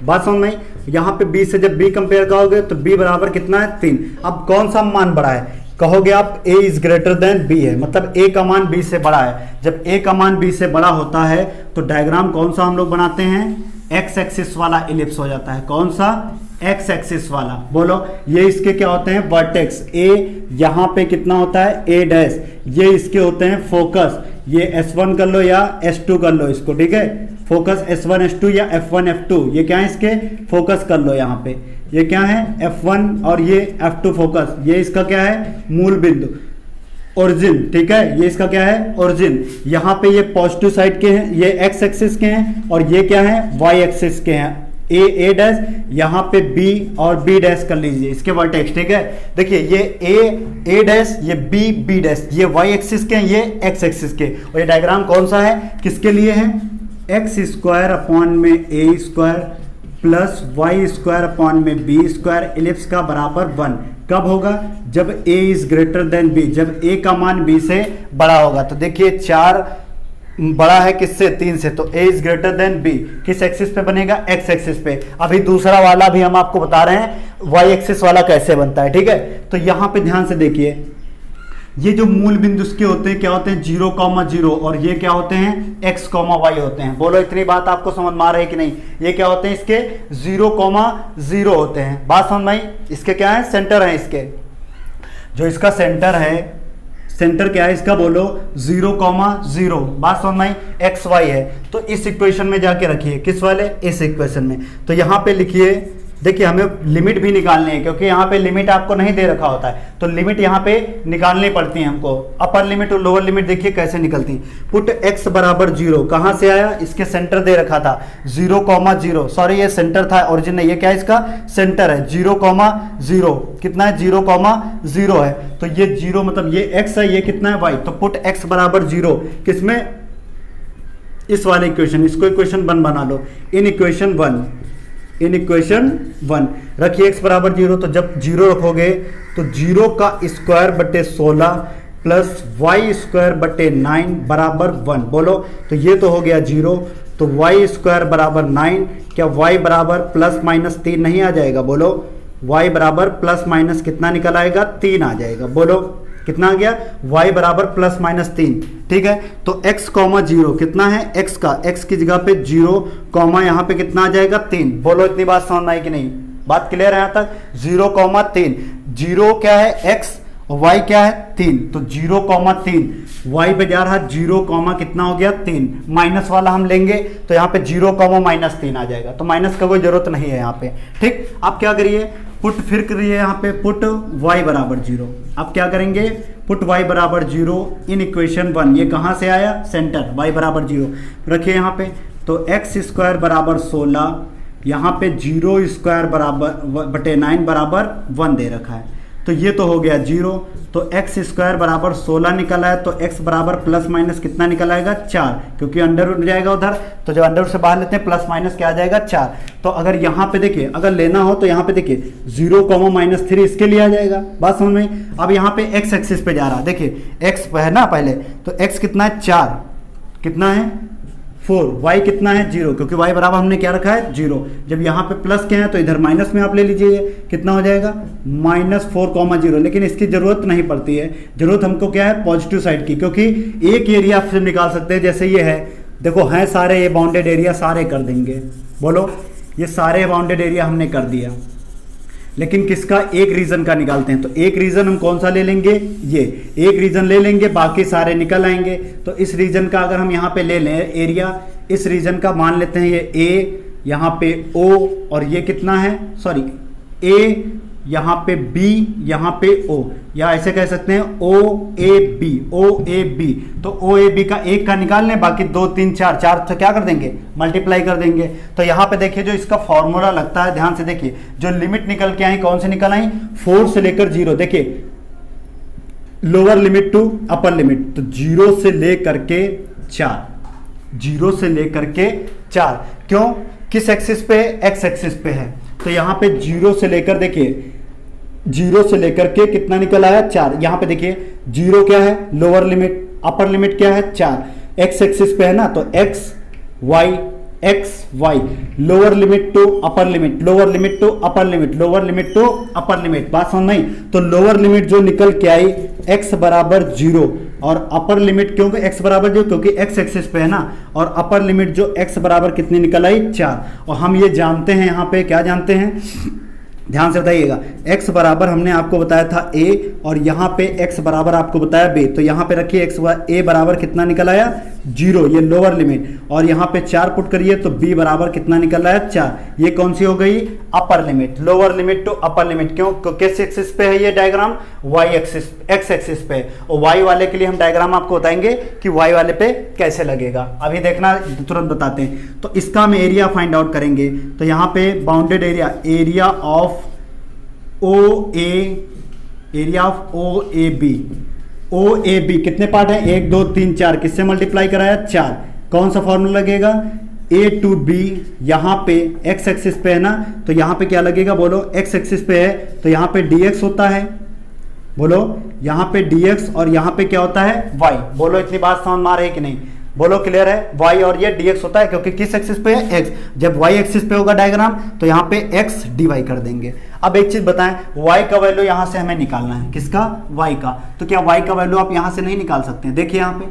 बात समझ में। यहाँ पे b से जब b कंपेयर करोगे तो b बराबर कितना है 3। अब कौन सा मान बड़ा है, कहोगे आप a is greater than b है, मतलब a का मान b से बड़ा है। जब a का मान b से बड़ा होता है तो डायग्राम कौन सा हम लोग बनाते हैं, x एक्सिस वाला इलिप्स हो जाता है। कौन सा, x एक्सिस वाला, बोलो। ये इसके क्या होते हैं, वर्टेक्स a, यहाँ पे कितना होता है a डैश, ये इसके होते हैं फोकस, ये S1 कर लो या S2 कर लो इसको, ठीक है, फोकस S1 S2 या F1 F2, ये क्या है इसके फोकस कर लो। यहाँ पे ये क्या है F1 और ये F2 फोकस, ये इसका क्या है मूल बिंदु, ओरिजिन, ठीक है, ये इसका क्या है ओरिजिन। यहाँ पे ये पॉजिटिव साइड के हैं, ये x एक्सिस के हैं, और ये क्या है y एक्सिस के हैं, a डैश, यहाँ पे b और b डैश कर लीजिए इसके वर्टेक्स, ठीक है। देखिए ये a डैश, ये b डैश, ये y एक्सिस के हैं, ये x एक्सिस के, और ये डायग्राम कौन सा है, किसके लिए है, एक्स स्क्वायर अपॉन में A square plus Y square upon में बी स्क्वायर इलिप्स का बराबर 1। कब होगा, जब a is greater than b, जब a का मान b से बड़ा होगा। तो देखिए 4 बड़ा है किससे, 3 से, तो a is greater than b किस एक्सिस पे बनेगा, x एक्सिस पे। अभी दूसरा वाला भी हम आपको बता रहे हैं y एक्सिस वाला कैसे बनता है, ठीक है। तो यहाँ पे ध्यान से देखिए, ये जो मूल बिंदु के होते हैं क्या होते हैं 0,0, और ये क्या होते हैं x, y होते हैं। बोलो इतनी बात आपको समझ में आ रही है कि नहीं, ये क्या होते हैं इसके 0,0 होते हैं, बात समझ में आई। इसके क्या है, सेंटर है, इसके जो इसका सेंटर है, सेंटर क्या है इसका, बोलो 0,0, बात समझ में आई, एक्स वाई है। तो इस इक्वेशन में जाके रखिए, किस वाले, इस इक्वेशन में। तो यहाँ पे लिखिए, देखिए हमें लिमिट भी निकालनी है, क्योंकि यहाँ पे लिमिट आपको नहीं दे रखा होता है, तो लिमिट यहाँ पे निकालनी पड़ती है हमको। अपर लिमिट और लोअर लिमिट देखिए कैसे निकलती है। पुट x बराबर 0, कहाँ से आया, इसके सेंटर दे रखा था 0,0, सॉरी ये सेंटर था, ओरिजिन नहीं, ये क्या है इसका सेंटर है 0,0, कितना है 0,0 है। तो ये 0 मतलब ये x है, ये कितना है y। तो पुट x बराबर 0 किसमें, इस वाले इक्वेशन, इसको इक्वेशन 1 बना लो, इन इक्वेशन 1 रखिए x बराबर 0। तो जब 0 रखोगे तो 0 का स्क्वायर बटे 16 प्लस वाई स्क्वायर बटे 9 बराबर 1, बोलो। तो ये तो हो गया 0, तो वाई स्क्वायर बराबर 9, क्या y बराबर प्लस माइनस 3 नहीं आ जाएगा, बोलो। y बराबर प्लस माइनस कितना निकल आएगा, 3 आ जाएगा, बोलो कितना आ गया, y बराबर प्लस माइनस 3, ठीक है। तो x, 0 कितना है, x का, x की जगह पे 0, यहाँ पे कितना आ जाएगा 3, बोलो इतनी बात समझ में आई कि नहीं, बात क्लियर है यहाँ तक। 0,3, 0 क्या है x, y क्या है 3, तो 0,3, y पे जा रहा 0, कितना हो गया 3, माइनस वाला हम लेंगे तो यहाँ पे 0,-3 आ जाएगा, तो माइनस का कोई जरूरत नहीं है यहाँ पे, ठीक। आप क्या करिए, पुट फिर करिए यहाँ पे, पुट y बराबर 0। अब क्या करेंगे, पुट y बराबर 0 इन इक्वेशन 1, ये कहाँ से आया, सेंटर, y बराबर 0 रखिए यहाँ पे। तो x स्क्वायर बराबर 16, यहाँ पे 0 स्क्वायर बराबर बटे 9 बराबर 1 दे रखा है, तो ये तो हो गया 0। तो x स्क्वायर बराबर 16 निकल आया, तो x बराबर प्लस माइनस कितना निकल आएगा 4, क्योंकि अंडर रूट जाएगा उधर, तो जब अंडर रूट से बाहर लेते हैं प्लस माइनस क्या आ जाएगा 4। तो अगर यहाँ पे देखिए, अगर लेना हो तो यहाँ पे देखिए 0,-3 इसके लिए आ जाएगा, बात समझ में। अब यहाँ पे x एक्सिस पे जा रहा है, देखिए x है ना पहले, तो x कितना है 4, कितना है 4, y कितना है 0, क्योंकि y बराबर हमने क्या रखा है 0। जब यहाँ पे प्लस क्या है तो इधर माइनस में आप ले लीजिए, कितना हो जाएगा -4,0, लेकिन इसकी जरूरत नहीं पड़ती है। जरूरत हमको क्या है पॉजिटिव साइड की, क्योंकि एक एरिया आप सिर्फ निकाल सकते हैं, जैसे ये है, देखो है सारे ये बाउंडेड एरिया सारे कर देंगे, बोलो ये सारे बाउंडेड एरिया हमने कर दिया, लेकिन किसका एक रीजन का निकालते हैं। तो एक रीजन हम कौन सा ले लेंगे, ये एक रीजन ले लेंगे, बाकी सारे निकल आएंगे। तो इस रीजन का अगर हम यहाँ पे ले लें एरिया, इस रीजन का मान लेते हैं ये ए, यहाँ पे ओ, और ये कितना है, सॉरी ए, यहाँ पे बी, यहाँ पे ओ, या ऐसे कह सकते हैं ओ A B, O A B. तो ओ ए बी का एक का निकाल लें, बाकी 2 3 4 तो क्या कर देंगे मल्टीप्लाई कर देंगे। तो यहाँ पे देखिए जो इसका फॉर्मूला लगता है, ध्यान से देखिए, जो लिमिट निकल के आई कौन से निकल आई 4 से लेकर 0, देखिए lower limit to upper limit, तो 0 से लेकर के 4, 0 से लेकर के 4, क्यों, किस एक्सिस पे, एक्स एक्सिस पे है। तो यहाँ पे 0 से लेकर, देखिए 0 से लेकर के कितना निकल आया 4। यहाँ पे देखिए 0 क्या है लोअर लिमिट, अपर लिमिट क्या है 4, एक्स एक्सिस पे है ना, तो x y, lower limit to upper limit, lower limit to upper limit, lower limit to upper limit, बात समझ नहीं। तो लोअर लिमिट जो निकल के आई x बराबर 0, और अपर लिमिट क्योंकि x बराबर 0 क्योंकि x एक्सिस पे है ना, और अपर लिमिट जो x बराबर कितनी निकल आई 4। और हम ये जानते हैं, यहाँ पे क्या जानते हैं, ध्यान से बताइएगा, x बराबर हमने आपको बताया था a, और यहाँ पे x बराबर आपको बताया b। तो यहाँ पे रखिए a बराबर कितना निकल आया 0, ये लोअर लिमिट, और यहाँ पे 4 पुट करिए तो b बराबर कितना निकल आया 4। ये कौन सी हो गई upper limit, lower limit to upper limit, क्यों, किस एक्सिस पे है ये diagram, y axis, x axis पे, और y वाले के लिए हम डायग्राम आपको बताएंगे कि y वाले पे कैसे लगेगा। अभी देखना तुरंत बताते हैं। तो इसका हम एरिया फाइंड आउट करेंगे। तो यहाँ पे bounded area, area of O A B कितने पार्ट है 1 2 3 4, किससे मल्टीप्लाई कराया 4, कौन सा फॉर्मूला लगेगा ए टू बी, यहाँ पे x एक्सिस पे है ना, तो यहाँ पे क्या लगेगा बोलो, x एक्सिस पे है तो यहाँ पे dx होता है, बोलो यहाँ पे dx, और यहाँ पे क्या होता है y। बोलो इतनी बात समझ में आ रही है कि नहीं, बोलो क्लियर है, y और ये dx होता है, क्योंकि किस एक्सिस पे है x। जब y एक्सिस पे होगा डायग्राम तो यहाँ पे x dy कर देंगे। अब एक चीज बताएं, y का वैल्यू यहाँ से हमें निकालना है, किसका, y का। तो क्या y का वैल्यू आप यहाँ से नहीं निकाल सकते हैं, देखिए यहाँ पे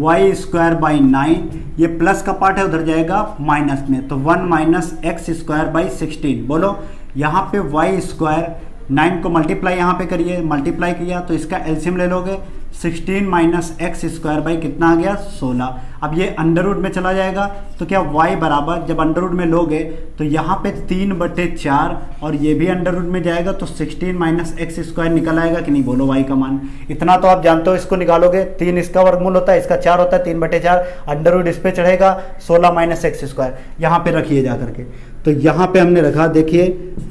y स्क्वायर बाई 9, ये प्लस का पार्ट है उधर जाएगा माइनस में, तो 1 माइनस एक्स स्क्वायर बाई 16। बोलो यहाँ पे y स्क्वायर 9 को मल्टीप्लाई यहाँ पे करिए, मल्टीप्लाई किया तो इसका एलसीएम ले लोगे, 16 माइनस एक्स स्क्वायर बाई कितना आ गया 16। अब ये अंडर रूट में चला जाएगा, तो क्या y बराबर, जब अंडर रूट में लोगे तो यहाँ पे 3/4, और ये भी अंडर रूट में जाएगा, तो 16 माइनस एक्स स्क्वायर निकल आएगा कि नहीं, बोलो y का मान। इतना तो आप जानते हो, इसको निकालोगे 3 इसका वर्गमूल होता है, इसका 4 होता है, 3/4 अंडर रूट इस पे चढ़ेगा, 16 माइनस एक्स स्क्वायर यहाँ पे रखिए जा करके। तो यहाँ पे हमने रखा, देखिए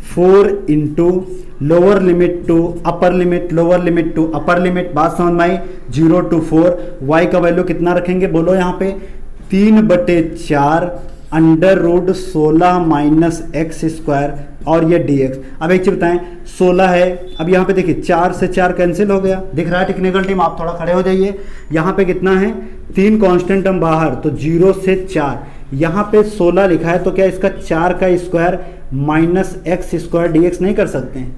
4 into lower limit to upper limit, lower limit to upper limit, बात समझ में आई, 0 to 4, y का वैल्यू कितना रखेंगे बोलो यहाँ पे 3/4 under root 16 minus x square, और ये dx। अब एक चीज बताएं, 16 है, अब यहाँ पे देखिए 4 से 4 कैंसिल हो गया, दिख रहा है टेक्निकल टीम, आप थोड़ा खड़े हो जाइए। यहाँ पे कितना है 3 कांस्टेंट हम बाहर, तो 0 से 4, यहाँ पे 16 लिखा है, तो क्या इसका 4 का square minus x square dx नहीं कर सकते हैं,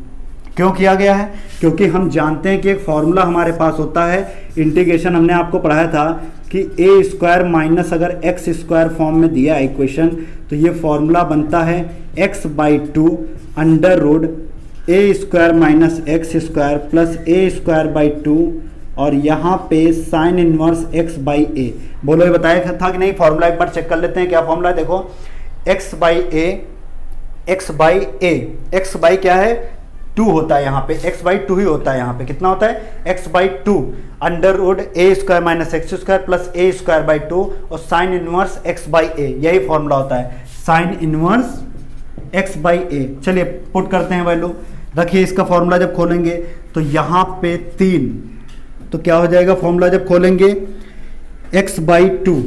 क्यों किया गया है, क्योंकि हम जानते हैं कि एक फॉर्मूला हमारे पास होता है, इंटीग्रेशन हमने आपको पढ़ाया था कि ए स्क्वायर माइनस अगर एक्स स्क्वायर फॉर्म में दिया है इक्वेशन, तो ये फॉर्मूला बनता है x/2 under root a square minus x square plus a square by 2, और यहाँ पे sine inverse x by a. बोलो ये बताया था कि नहीं, फॉर्मूला एक बार चेक कर लेते हैं, क्या फॉर्मूला है, देखो x by A, x by क्या है 2 होता है, यहाँ पे x/2 ही होता है, यहाँ पे कितना होता है x/2 under root a square minus x square plus a square by 2, और साइन इनवर्स x/a, यही फॉर्मूला होता है, साइन इनवर्स x/a। चलिए पुट करते हैं वैल्यू, रखिए इसका फॉर्मूला जब खोलेंगे तो यहाँ पे 3, तो क्या हो जाएगा फॉर्मूला जब खोलेंगे x/2,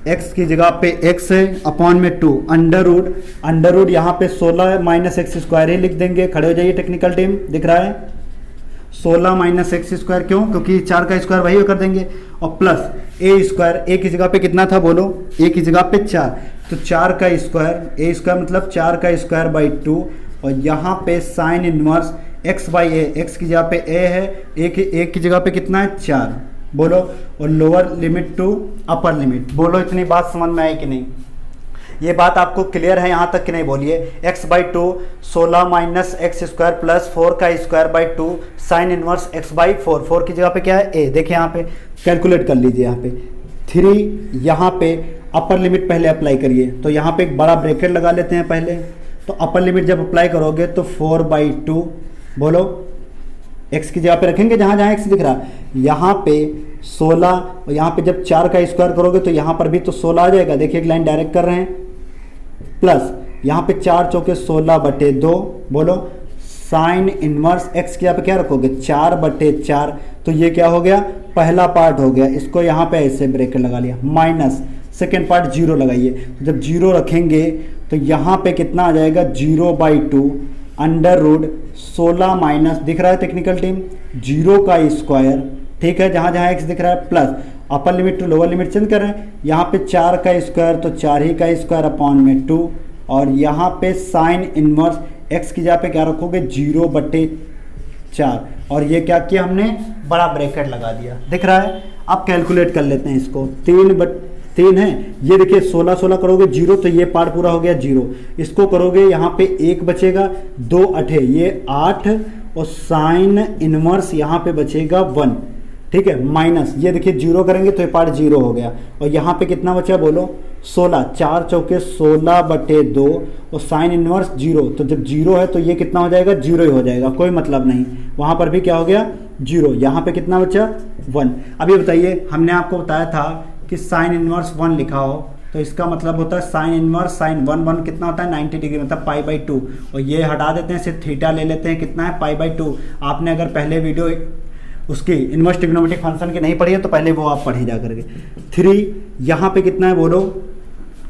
x की जगह पे x है अपॉन में 2 अंडर रूट यहाँ पे 16 माइनस एक्स स्क्वायर ही लिख देंगे, खड़े हो जाइए टेक्निकल टीम, दिख रहा है, 16 माइनस एक्स स्क्वायर, क्यों? क्योंकि 4 का स्क्वायर वही कर देंगे, और प्लस ए स्क्वायर, ए की जगह पे कितना था बोलो, ए की जगह पे 4, तो 4 का स्क्वायर, ए स्क्वायर मतलब 4 का स्क्वायर बाई 2, और यहाँ पे sine inverse x by A, x की जगह पे ए है, ए की जगह पे कितना है 4, बोलो, और lower limit to upper limit, बोलो इतनी बात समझ में आई कि नहीं? ये बात आपको क्लियर है यहाँ तक कि नहीं बोलिए? X by 2 16 minus x square plus 4 का square by 2 sine inverse x by 4, 4 की जगह पे क्या है ए, देखिए यहाँ पे कैलकुलेट कर लीजिए, यहाँ पे 3, यहाँ पे अपर लिमिट पहले अप्लाई करिए, तो यहाँ पे एक बड़ा ब्रैकेट लगा लेते हैं पहले, तो अपर लिमिट जब अप्लाई करोगे तो 4/2, बोलो x की जगह पे रखेंगे जहाँ जहाँ x दिख रहा है, यहाँ पे 16, और यहाँ पे जब 4 का स्क्वायर करोगे तो यहाँ पर भी तो 16 आ जाएगा, देखिए एक लाइन डायरेक्ट कर रहे हैं, प्लस यहाँ पे 4 चौके 16/2, बोलो साइन इनवर्स x की जगह पे क्या रखोगे 4/4, तो ये क्या हो गया, पहला पार्ट हो गया, इसको यहाँ पे ऐसे ब्रैकेट लगा लिया, माइनस सेकेंड पार्ट 0 लगाइए, तो जब 0 रखेंगे तो यहाँ पे कितना आ जाएगा 0/2 अंडर रूट 16 माइनस, दिख रहा है टेक्निकल टीम, 0 का स्क्वायर, ठीक है, जहाँ जहाँ x दिख रहा है, plus upper limit to lower limit change कर रहे हैं, यहाँ पे 4 का स्क्वायर तो 4 ही का स्क्वायर अपॉन में 2, और यहाँ पे साइन इनवर्स x की जगह पे क्या रखोगे 0/4, और ये क्या किया हमने, बड़ा ब्रैकेट लगा दिया, दिख रहा है? अब कैलकुलेट कर लेते हैं इसको, 3 है, ये देखिए 16 करोगे 0, तो ये पार्ट पूरा हो गया 0, इसको करोगे यहाँ पे 1 बचेगा, 2 8 ये 8, और साइन इनवर्स यहाँ पे बचेगा 1, ठीक है, माइनस ये देखिए 0 करेंगे तो ये पार्ट 0 हो गया, और यहाँ पे कितना बचा बोलो 16, 4 चौके 16/2, और साइन इनवर्स 0, तो जब 0 है तो ये कितना हो जाएगा 0 ही हो जाएगा, कोई मतलब नहीं, वहाँ पर भी क्या हो गया 0, यहाँ पे कितना बचा 1। अब ये बताइए, हमने आपको बताया था कि साइन इनवर्स 1 लिखा हो तो इसका मतलब होता है साइन इनवर्स साइन 1 कितना होता है 90 डिग्री, मतलब π/2, और ये हटा देते हैं, सिर्फ थीटा ले लेते हैं, कितना है π/2। आपने अगर पहले वीडियो उसकी इनवर्स ट्रिग्नोमेट्रिक फंक्शन की नहीं पढ़ी है तो पहले वो आप पढ़ी जा करके। 3 यहाँ पे कितना है बोलो,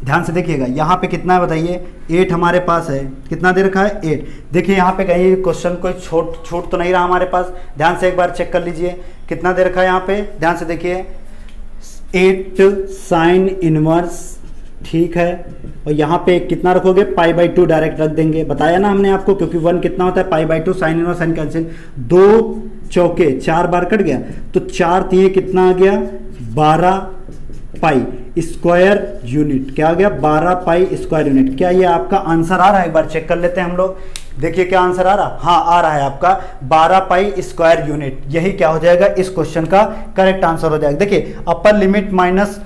ध्यान से देखिएगा, यहाँ पे कितना है बताइए, 8 हमारे पास है, कितना दे रखा है 8, देखिए यहाँ पे कहीं क्वेश्चन कोई छूट तो नहीं रहा हमारे पास, ध्यान से एक बार चेक कर लीजिए कितना दे रखा है यहाँ पे, ध्यान से देखिए 8 साइन इनवर्स, ठीक है, और यहाँ पे कितना रखोगे π/2 डायरेक्ट रख देंगे, बताया ना हमने आपको, क्योंकि 1 कितना होता है π/2, साइन इनवर्स साइन कैंसिल, 2 चौके 4 बार कट गया, तो 4 3 कितना आ गया 12 पाई स्क्वायर यूनिट, क्या आ गया 12 पाई स्क्वायर यूनिट। क्या ये आपका आंसर आ रहा है, एक बार चेक कर लेते हैं हम लोग, देखिए क्या आंसर आ रहा, हाँ आ रहा है आपका 12 पाई स्क्वायर यूनिट, यही क्या हो जाएगा इस क्वेश्चन का करेक्ट आंसर हो जाएगा। देखिए upper limit minus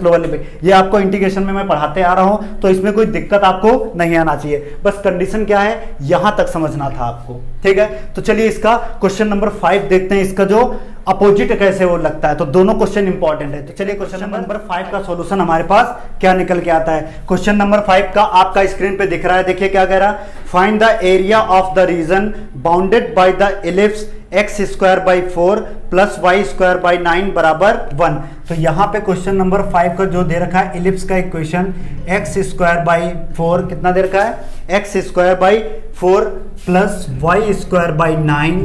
lower limit, ये आपको इंटीग्रेशन में मैं पढ़ाते आ रहा हूं तो इसमें कोई दिक्कत आपको नहीं आना चाहिए, बस कंडीशन क्या है यहां तक समझना था आपको, ठीक है। तो चलिए इसका क्वेश्चन नंबर 5 देखते हैं, इसका जो अपोजिट कैसे वो लगता है, तो दोनों क्वेश्चन इंपॉर्टेंट है। तो चलिए क्वेश्चन नंबर 5 का सॉल्यूशन हमारे पास क्या निकल के आता है। क्वेश्चन नंबर 5 का आपका स्क्रीन पे दिख रहा है, देखिए क्या कह रहा है, find the area of the region bounded by the ellipse x square by 4 plus Y square by 9 बराबर 1। तो यहाँ पे क्वेश्चन नंबर 5 का जो दे रखा है इलिप्स का इक्वेशन x स्क्वायर बाई 4 कितना दे रखा है x square by 4 plus Y square by 9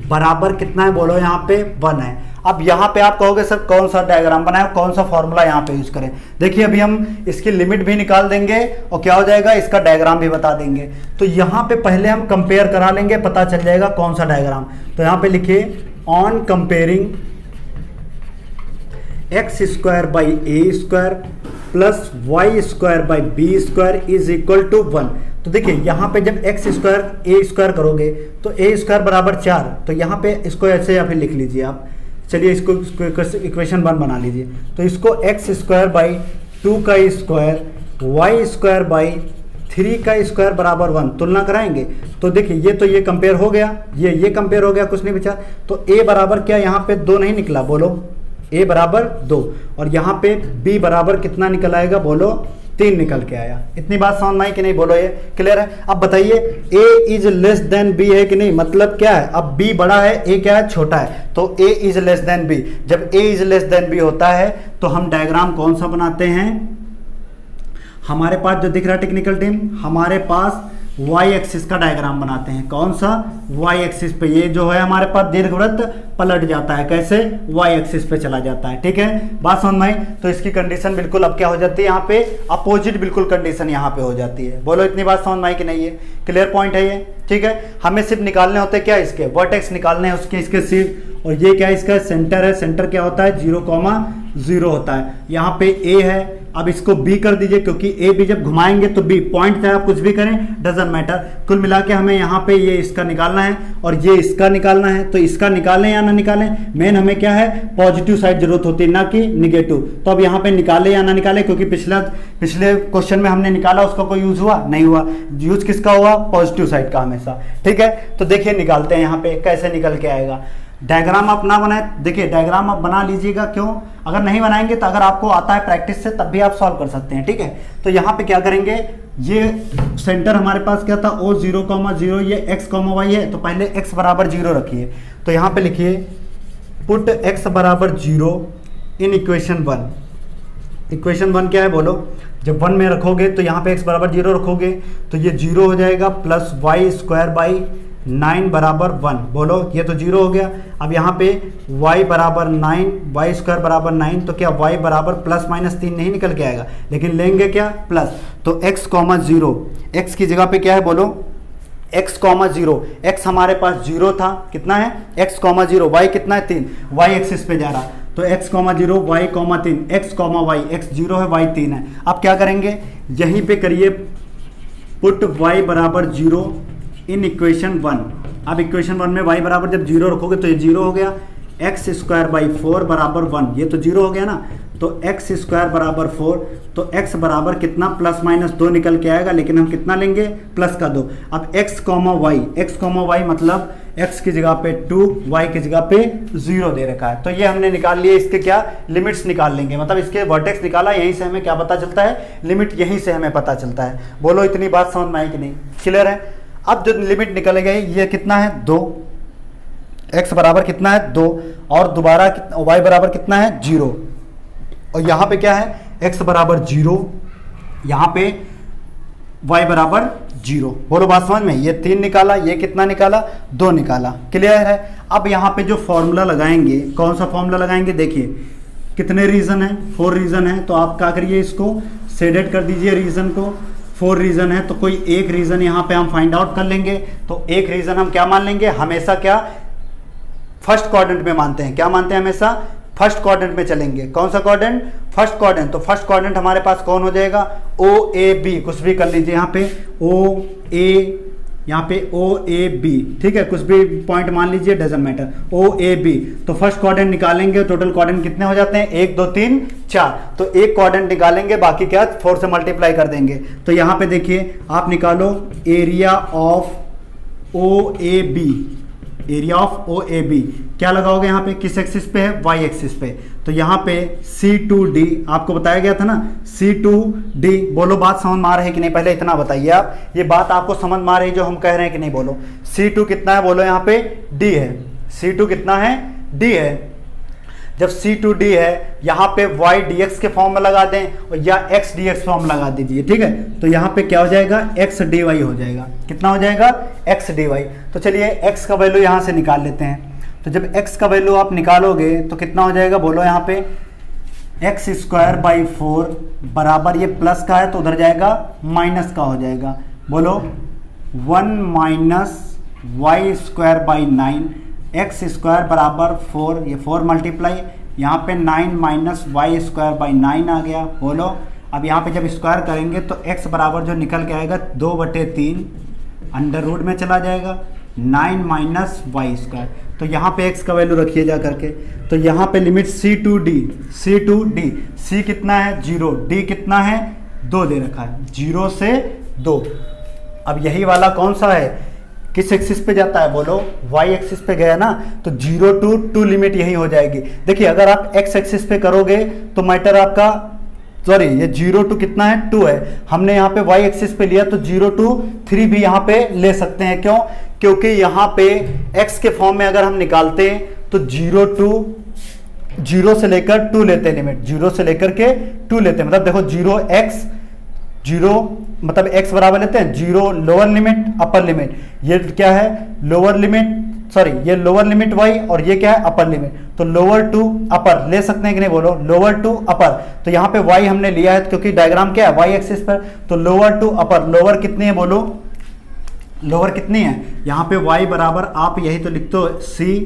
बराबर कितना है बोलो, यहाँ पे 1 है। अब यहाँ पे आप कहोगे सर कौन सा डायग्राम बनाए, कौन सा फॉर्मूला यहाँ पे यूज करें। देखिए अभी हम इसकी लिमिट भी निकाल देंगे और क्या हो जाएगा इसका डायग्राम भी बता देंगे। तो यहाँ पे पहले हम कंपेयर करा लेंगे, पता चल जाएगा कौन सा डायग्राम। तो यहाँ पे लिखिए on comparing x square by a square plus Y square by b square is equal to 1। तो देखिए यहाँ पे जब एक्स स्क्वायर ए स्क्वायर करोगे तो ए स्क्वायर बराबर 4, तो यहाँ पे इसको ऐसे या फिर लिख लीजिए आप, चलिए इसको इक्वेशन 1 बना लीजिए। तो इसको एक्स स्क्वायर बाई 2 का स्क्वायर वाई स्क्वायर बाई 3 का स्क्वायर बराबर 1 तुलना कराएंगे। तो देखिए ये कंपेयर हो गया, ये कंपेयर हो गया, कुछ नहीं बचा। तो ए बराबर क्या यहाँ पे 2 नहीं निकला, बोलो ए बराबर 2, और यहाँ पे बी बराबर कितना निकल आएगा बोलो 3 निकल के आया। इतनी बात समझ में आई कि नहीं, बोलो ये क्लियर है। अब बताइए a is less than b है कि नहीं, मतलब क्या है, अब b बड़ा है a क्या है छोटा है, तो a is less than b। जब a is less than b होता है तो हम डायग्राम कौन सा बनाते हैं, हमारे पास जो दिख रहा है टेक्निकल टीम, हमारे पास वाई एक्सिस का डायग्राम बनाते हैं। कौन सा? वाई एक्सिस पे। ये जो है हमारे पास दीर्घवृत्त पलट जाता है। कैसे? वाई एक्सिस पे चला जाता है। ठीक है, बात समझ में आई? तो इसकी कंडीशन बिल्कुल अब क्या हो जाती है, यहाँ पे अपोजिट बिल्कुल कंडीशन यहाँ पे हो जाती है। बोलो इतनी बात समझ में आई कि नहीं है? क्लियर पॉइंट है ये? ठीक है, हमें सिर्फ निकालने होते हैं क्या, इसके वर्टेक्स निकालने हैं उसके, इसके सिर्फ। और ये क्या इसका सेंटर है, सेंटर क्या होता है 0,0 होता है। यहाँ पे ए है, अब इसको बी कर दीजिए, क्योंकि ए बी जब घुमाएंगे तो बी पॉइंट चाहे आप कुछ भी करें डजंट मैटर। कुल मिला के हमें यहाँ पे ये इसका निकालना है और ये इसका निकालना है। तो इसका निकालें या ना निकालें, मेन हमें क्या है, पॉजिटिव साइड जरूरत होती है, ना कि निगेटिव। तो अब यहाँ पे निकाले या ना निकाले, क्योंकि पिछले क्वेश्चन में हमने निकाला, उसका कोई यूज हुआ नहीं हुआ। यूज किसका हुआ? पॉजिटिव साइड का हमेशा। ठीक है, तो देखिए निकालते हैं यहाँ पे कैसे निकल के आएगा। डायग्राम आप ना बनाए, देखिए डायग्राम आप बना लीजिएगा। क्यों? अगर नहीं बनाएंगे तो अगर आपको आता है प्रैक्टिस से तब भी आप सॉल्व कर सकते हैं। ठीक है, तो यहाँ पे क्या करेंगे, ये सेंटर हमारे पास क्या था O 0,0, ये x, y है। तो पहले x बराबर 0 रखिए। तो यहाँ पे लिखिए पुट x बराबर 0 इन इक्वेशन 1। इक्वेशन 1 क्या है बोलो? जब 1 में रखोगे तो यहाँ पे x बराबर 0 रखोगे तो ये 0 हो जाएगा, प्लस वाई स्क्वायर बाई 9 बराबर 1। बोलो ये तो 0 हो गया। अब यहाँ पे y बराबर 9, वाई स्क्वायर बराबर 9, तो क्या y बराबर प्लस माइनस 3 नहीं निकल के आएगा, लेकिन लेंगे क्या प्लस। तो x, 0, x की जगह पे क्या है बोलो, x, 0, x हमारे पास 0 था, कितना है x, 0, y कितना है 3, y एक्सिस पे जा रहा, तो x, 0, y, 3, x, y, x 0 है, y 3 है। अब क्या करेंगे, यहीं पे करिए पुट y बराबर 0 इन इक्वेशन 1। अब इक्वेशन 1 में y बराबर जब 0 रखोगे तो ये 0 हो गया, एक्स स्क्वायर बाई 4 बराबर 1, ये तो 0 हो गया ना। तो एक्स स्क्वायर बराबर 4, तो x बराबर कितना, प्लस माइनस 2 निकल के आएगा, लेकिन हम कितना लेंगे, प्लस का 2। अब x, y मतलब x की जगह पे 2, y की जगह पे 0 दे रखा है। तो ये हमने निकाल लिए, इसके क्या लिमिट्स निकाल लेंगे, मतलब इसके वर्टेक्स निकाला, यहीं से हमें क्या पता चलता है, लिमिट यहीं से हमें पता चलता है। बोलो इतनी बात समझ में आई कि नहीं? क्लियर है? अब जो लिमिट निकल गई ये कितना है 2, x बराबर कितना है 2, और दोबारा y बराबर कितना है 0, और यहाँ पे क्या है x बराबर 0, यहाँ पे y बराबर 0। बोलो बात समझ में? ये 3 निकाला, ये कितना निकाला 2 निकाला। क्लियर है? अब यहाँ पे जो फॉर्मूला लगाएंगे, कौन सा फॉर्मूला लगाएंगे, देखिए कितने रीजन है, 4 रीजन है। तो आप क्या करिए, इसको शेडेड कर दीजिए रीजन को। 4 रीजन है तो कोई एक रीजन यहाँ पे हम फाइंड आउट कर लेंगे। तो एक रीजन हम क्या मान लेंगे, हमेशा क्या फर्स्ट क्वाड्रेंट में मानते हैं, क्या मानते हैं, हमेशा फर्स्ट क्वाड्रेंट में चलेंगे। कौन सा क्वाड्रेंट? First quadrant. तो फर्स्ट क्वाड्रेंट हमारे पास कौन हो जाएगा, ओ ए बी, कुछ भी कर लीजिए यहाँ पे ओ ए, यहाँ पे ओ ए बी, ठीक है, कुछ भी पॉइंट मान लीजिए, doesn't matter, O A B. तो फर्स्ट क्वाड्रेंट निकालेंगे, टोटल क्वाड्रेंट कितने हो जाते हैं, 1 2 3 4। तो एक क्वाड्रेंट निकालेंगे, बाकी क्या 4 से मल्टीप्लाई कर देंगे। तो यहाँ पे देखिए आप निकालो area of O A B, area of O A B क्या लगाओगे यहाँ पे, किस एक्सिस पे है, वाई एक्सिस पे। तो यहाँ पे C2D आपको बताया गया था ना, C2D। बोलो बात समझ में आ रही है कि नहीं, पहले इतना बताइए आप, ये बात आपको समझ में आ रही है जो हम कह रहे हैं कि नहीं। बोलो C2 कितना है, बोलो यहाँ पे D है, C2 कितना है, D है। जब C2D है, यहाँ पे y dx के फॉर्म में लगा दें और या x dx फॉर्म लगा दीजिए, ठीक है। तो यहाँ पे क्या हो जाएगा, x dy हो जाएगा, कितना हो जाएगा, x dy। तो चलिए x का वैल्यू यहाँ से निकाल लेते हैं। तो जब x का वैल्यू आप निकालोगे तो कितना हो जाएगा, बोलो यहाँ पे एक्स स्क्वायर बाई 4 बराबर, ये प्लस का है तो उधर जाएगा माइनस का हो जाएगा। बोलो 1 minus y square by 9, x square बराबर 4, ये 4 मल्टीप्लाई, यहाँ पे 9 माइनस वाई स्क्वायर बाई 9 आ गया। बोलो अब यहाँ पे जब स्क्वायर करेंगे तो x बराबर जो निकल के आएगा 2/3 अंडर रूट में चला जाएगा, 9 माइनस वाई स्क्वायर। तो यहाँ पे x का वैल्यू रखिए जा करके। तो यहाँ पे लिमिट C2D, C कितना है 0, D कितना है 2 दे रखा है, 0 से 2। अब यही वाला कौन सा है, किस एक्सिस पे जाता है, बोलो y एक्सिस पे गया ना, तो 0 to 2 लिमिट यही हो जाएगी। देखिए अगर आप x एक्सिस पे करोगे तो मैटर आपका, सॉरी ये 0 to कितना है 2 है, हमने यहाँ पे y एक्सिस पे लिया तो 0 to 3 भी यहाँ पे ले सकते हैं। क्यों, क्योंकि यहाँ पे x के फॉर्म में अगर हम निकालते हैं तो 0 से लेकर 2 लेते हैं लिमिट, 0 से लेकर के 2 लेते हैं, मतलब देखो 0x जीरो मतलब x बराबर लेते हैं zero lower limit upper limit, ये क्या है लोअर लिमिट, सॉरी ये लोअर लिमिट y और ये क्या है अपर लिमिट, तो लोअर टू अपर ले सकते हैं कि नहीं, बोलो लोअर टू अपर। तो यहाँ पे y हमने लिया है क्योंकि डायग्राम क्या है y एक्सिस पर, तो लोअर टू अपर, लोअर कितनी है बोलो, लोअर कितनी है, यहाँ पे y बराबर आप यही तो लिखते हो c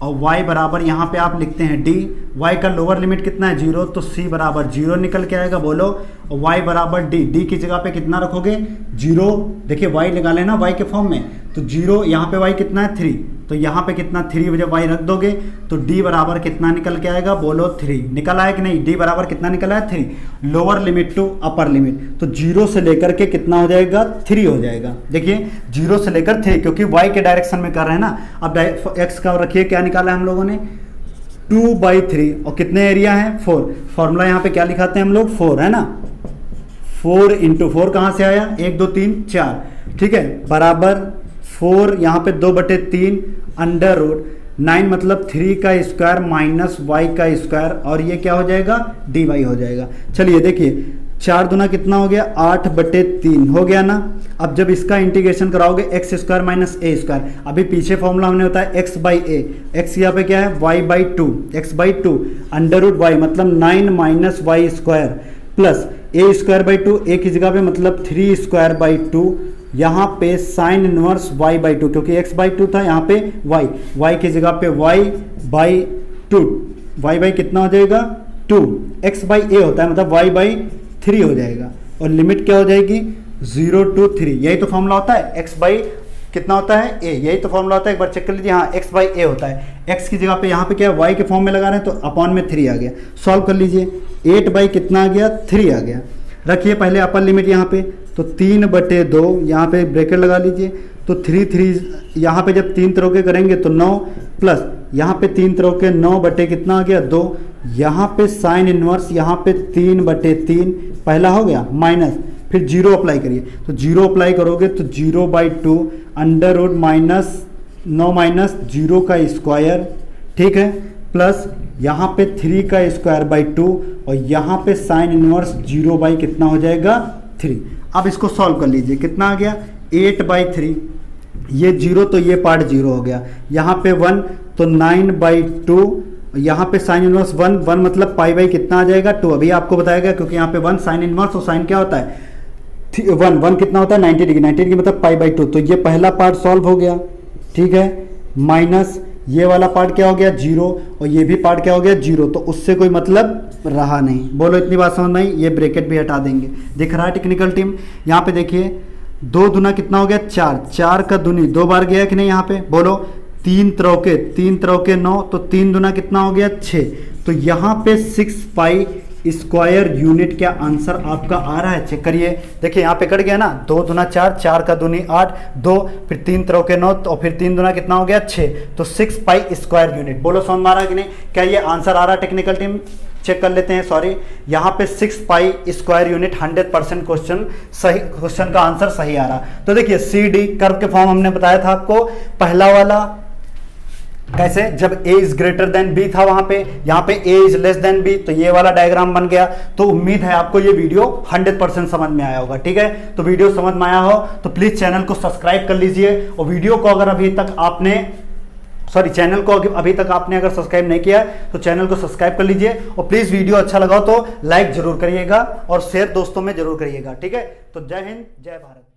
और y बराबर यहाँ पे आप लिखते हैं d, y का लोअर लिमिट कितना है जीरो, तो c बराबर जीरो निकल के आएगा बोलो, और y बराबर d की जगह पे कितना रखोगे जीरो, देखिए y लगा लेना y के फॉर्म में, तो जीरो यहाँ पे y कितना है 3, तो यहाँ पे कितना 3 जब y रख दोगे तो d बराबर कितना निकल के आएगा बोलो 3, निकल आया कि नहीं, d बराबर कितना निकला है 3, lower limit to upper limit, तो जीरो से लेकर के कितना हो जाएगा 3 हो जाएगा। देखिए जीरो से लेकर 3 क्योंकि y के डायरेक्शन में कर रहे हैं ना। अब x का रखिए क्या निकाला है हम लोगों ने 2/3 और कितने एरिया है 4, फॉर्मूला यहाँ पे क्या लिखाते हैं हम लोग 4 है ना, 4 × 4 कहाँ से आया 1 2 3 4, ठीक है, बराबर 4 यहाँ पे 2/3 अंडर रूट 9 मतलब 3 का स्क्वायर माइनस y का स्क्वायर, और ये क्या हो जाएगा dy हो जाएगा। चलिए देखिए 4 दूना कितना हो गया 8/3 हो गया ना। अब जब इसका इंटीग्रेशन कराओगे एक्स स्क्वायर माइनस ए स्क्वायर, अभी पीछे फॉर्मूला हमने बताया x बाई ए, एक्स यहाँ पे क्या है y/2, x/2 under root y मतलब 9 minus y square plus a square by 2, ए की जगह पे मतलब 3 स्क्वायर बाई 2, यहाँ पे साइन इनवर्स y/2 क्योंकि x/2 था, यहाँ पे y की जगह पे y/2, y कितना हो जाएगा 2, x/a होता है मतलब y/3 हो जाएगा, और लिमिट क्या हो जाएगी 0 to 3, यही तो फॉर्मूला होता है x बाई कितना होता है a, यही तो फॉर्मूला होता है, एक बार चेक कर लीजिए, हाँ x/a होता है, x की जगह पे यहाँ पे क्या है y के फॉर्म में लगा रहे हैं तो अपॉन में 3 आ गया, सॉल्व कर लीजिए 8 कितना आ गया 3 आ गया। रखिए पहले अपर लिमिट यहाँ पे, तो 3/2 यहाँ पे ब्रैकेट लगा लीजिए, तो 3 यहाँ पे जब 3 तरह के करेंगे तो 9 प्लस यहाँ पे 3 तरह के 9 कितना आ गया 2, यहाँ पे साइन इनवर्स यहाँ पे 3/3 पहला हो गया माइनस, फिर जीरो अप्लाई करिए, तो जीरो अप्लाई करोगे तो 0/2 अंडर रूट माइनस 9 माइनस 0 का स्क्वायर, ठीक है, प्लस यहाँ पे 3 का स्क्वायर बाई 2 और यहाँ पे साइन इनवर्स 0 कितना हो जाएगा 3। अब इसको सॉल्व कर लीजिए, कितना आ गया 8/3, ये 0 तो ये पार्ट 0 हो गया, यहाँ पे 1 तो 9/2, यहाँ पे साइन इनवर्स 1 मतलब पाई कितना आ जाएगा 2, अभी आपको बताया गया क्योंकि यहाँ पे 1 साइन इनवर्स और साइन क्या होता है 1 कितना होता है 90 डिग्री, 90 डिग्री मतलब पाई/2, तो ये पहला पार्ट सॉल्व हो गया, ठीक है, माइनस ये वाला पार्ट क्या हो गया 0 और ये भी पार्ट क्या हो गया 0, तो उससे कोई मतलब रहा नहीं। बोलो इतनी बात समझ में आई, ये ब्रैकेट भी हटा देंगे, दिख रहा है टेक्निकल टीम। यहाँ पे देखिए 2 दूना कितना हो गया 4, 4 का दूनी 2 बार गया कि नहीं, यहाँ पे बोलो 3 तरह के 9, तो 3 दूना कितना हो गया 6, तो यहाँ पे 6 पाई स्क्वायर यूनिट क्या आंसर आपका आ रहा है, चेक करिए। देखिए यहाँ पे कट गया ना, 2 दूना 4, 4 का दूनी 8, 2 फिर 3 तरह के 9 और फिर 3 दूना कितना हो गया 6, तो 6 पाई स्क्वायर यूनिट। बोलो समझ में आ रहा है कि नहीं, क्या ये आंसर आ रहा है टेक्निकल टीम, चेक कर लेते हैं। सॉरी यहाँ पे 6 पाई स्क्वायर यूनिट 100% क्वेश्चन का आंसर सही आ रहा। तो देखिए CD कर्व के फॉर्म हमने बताया था आपको, पहला वाला कैसे, जब a is greater than b था वहां पे, यहाँ पे a is less than b, तो ये वाला डायग्राम बन गया। तो उम्मीद है आपको ये वीडियो 100% समझ में आया होगा, ठीक है। तो वीडियो समझ में आया हो तो प्लीज चैनल को सब्सक्राइब कर लीजिए, और वीडियो को अगर चैनल को अभी तक आपने अगर सब्सक्राइब नहीं किया तो चैनल को सब्सक्राइब कर लीजिए, और प्लीज वीडियो अच्छा लगा तो लाइक जरूर करिएगा और शेयर दोस्तों में जरूर करिएगा, ठीक है। तो जय हिंद जय भारत।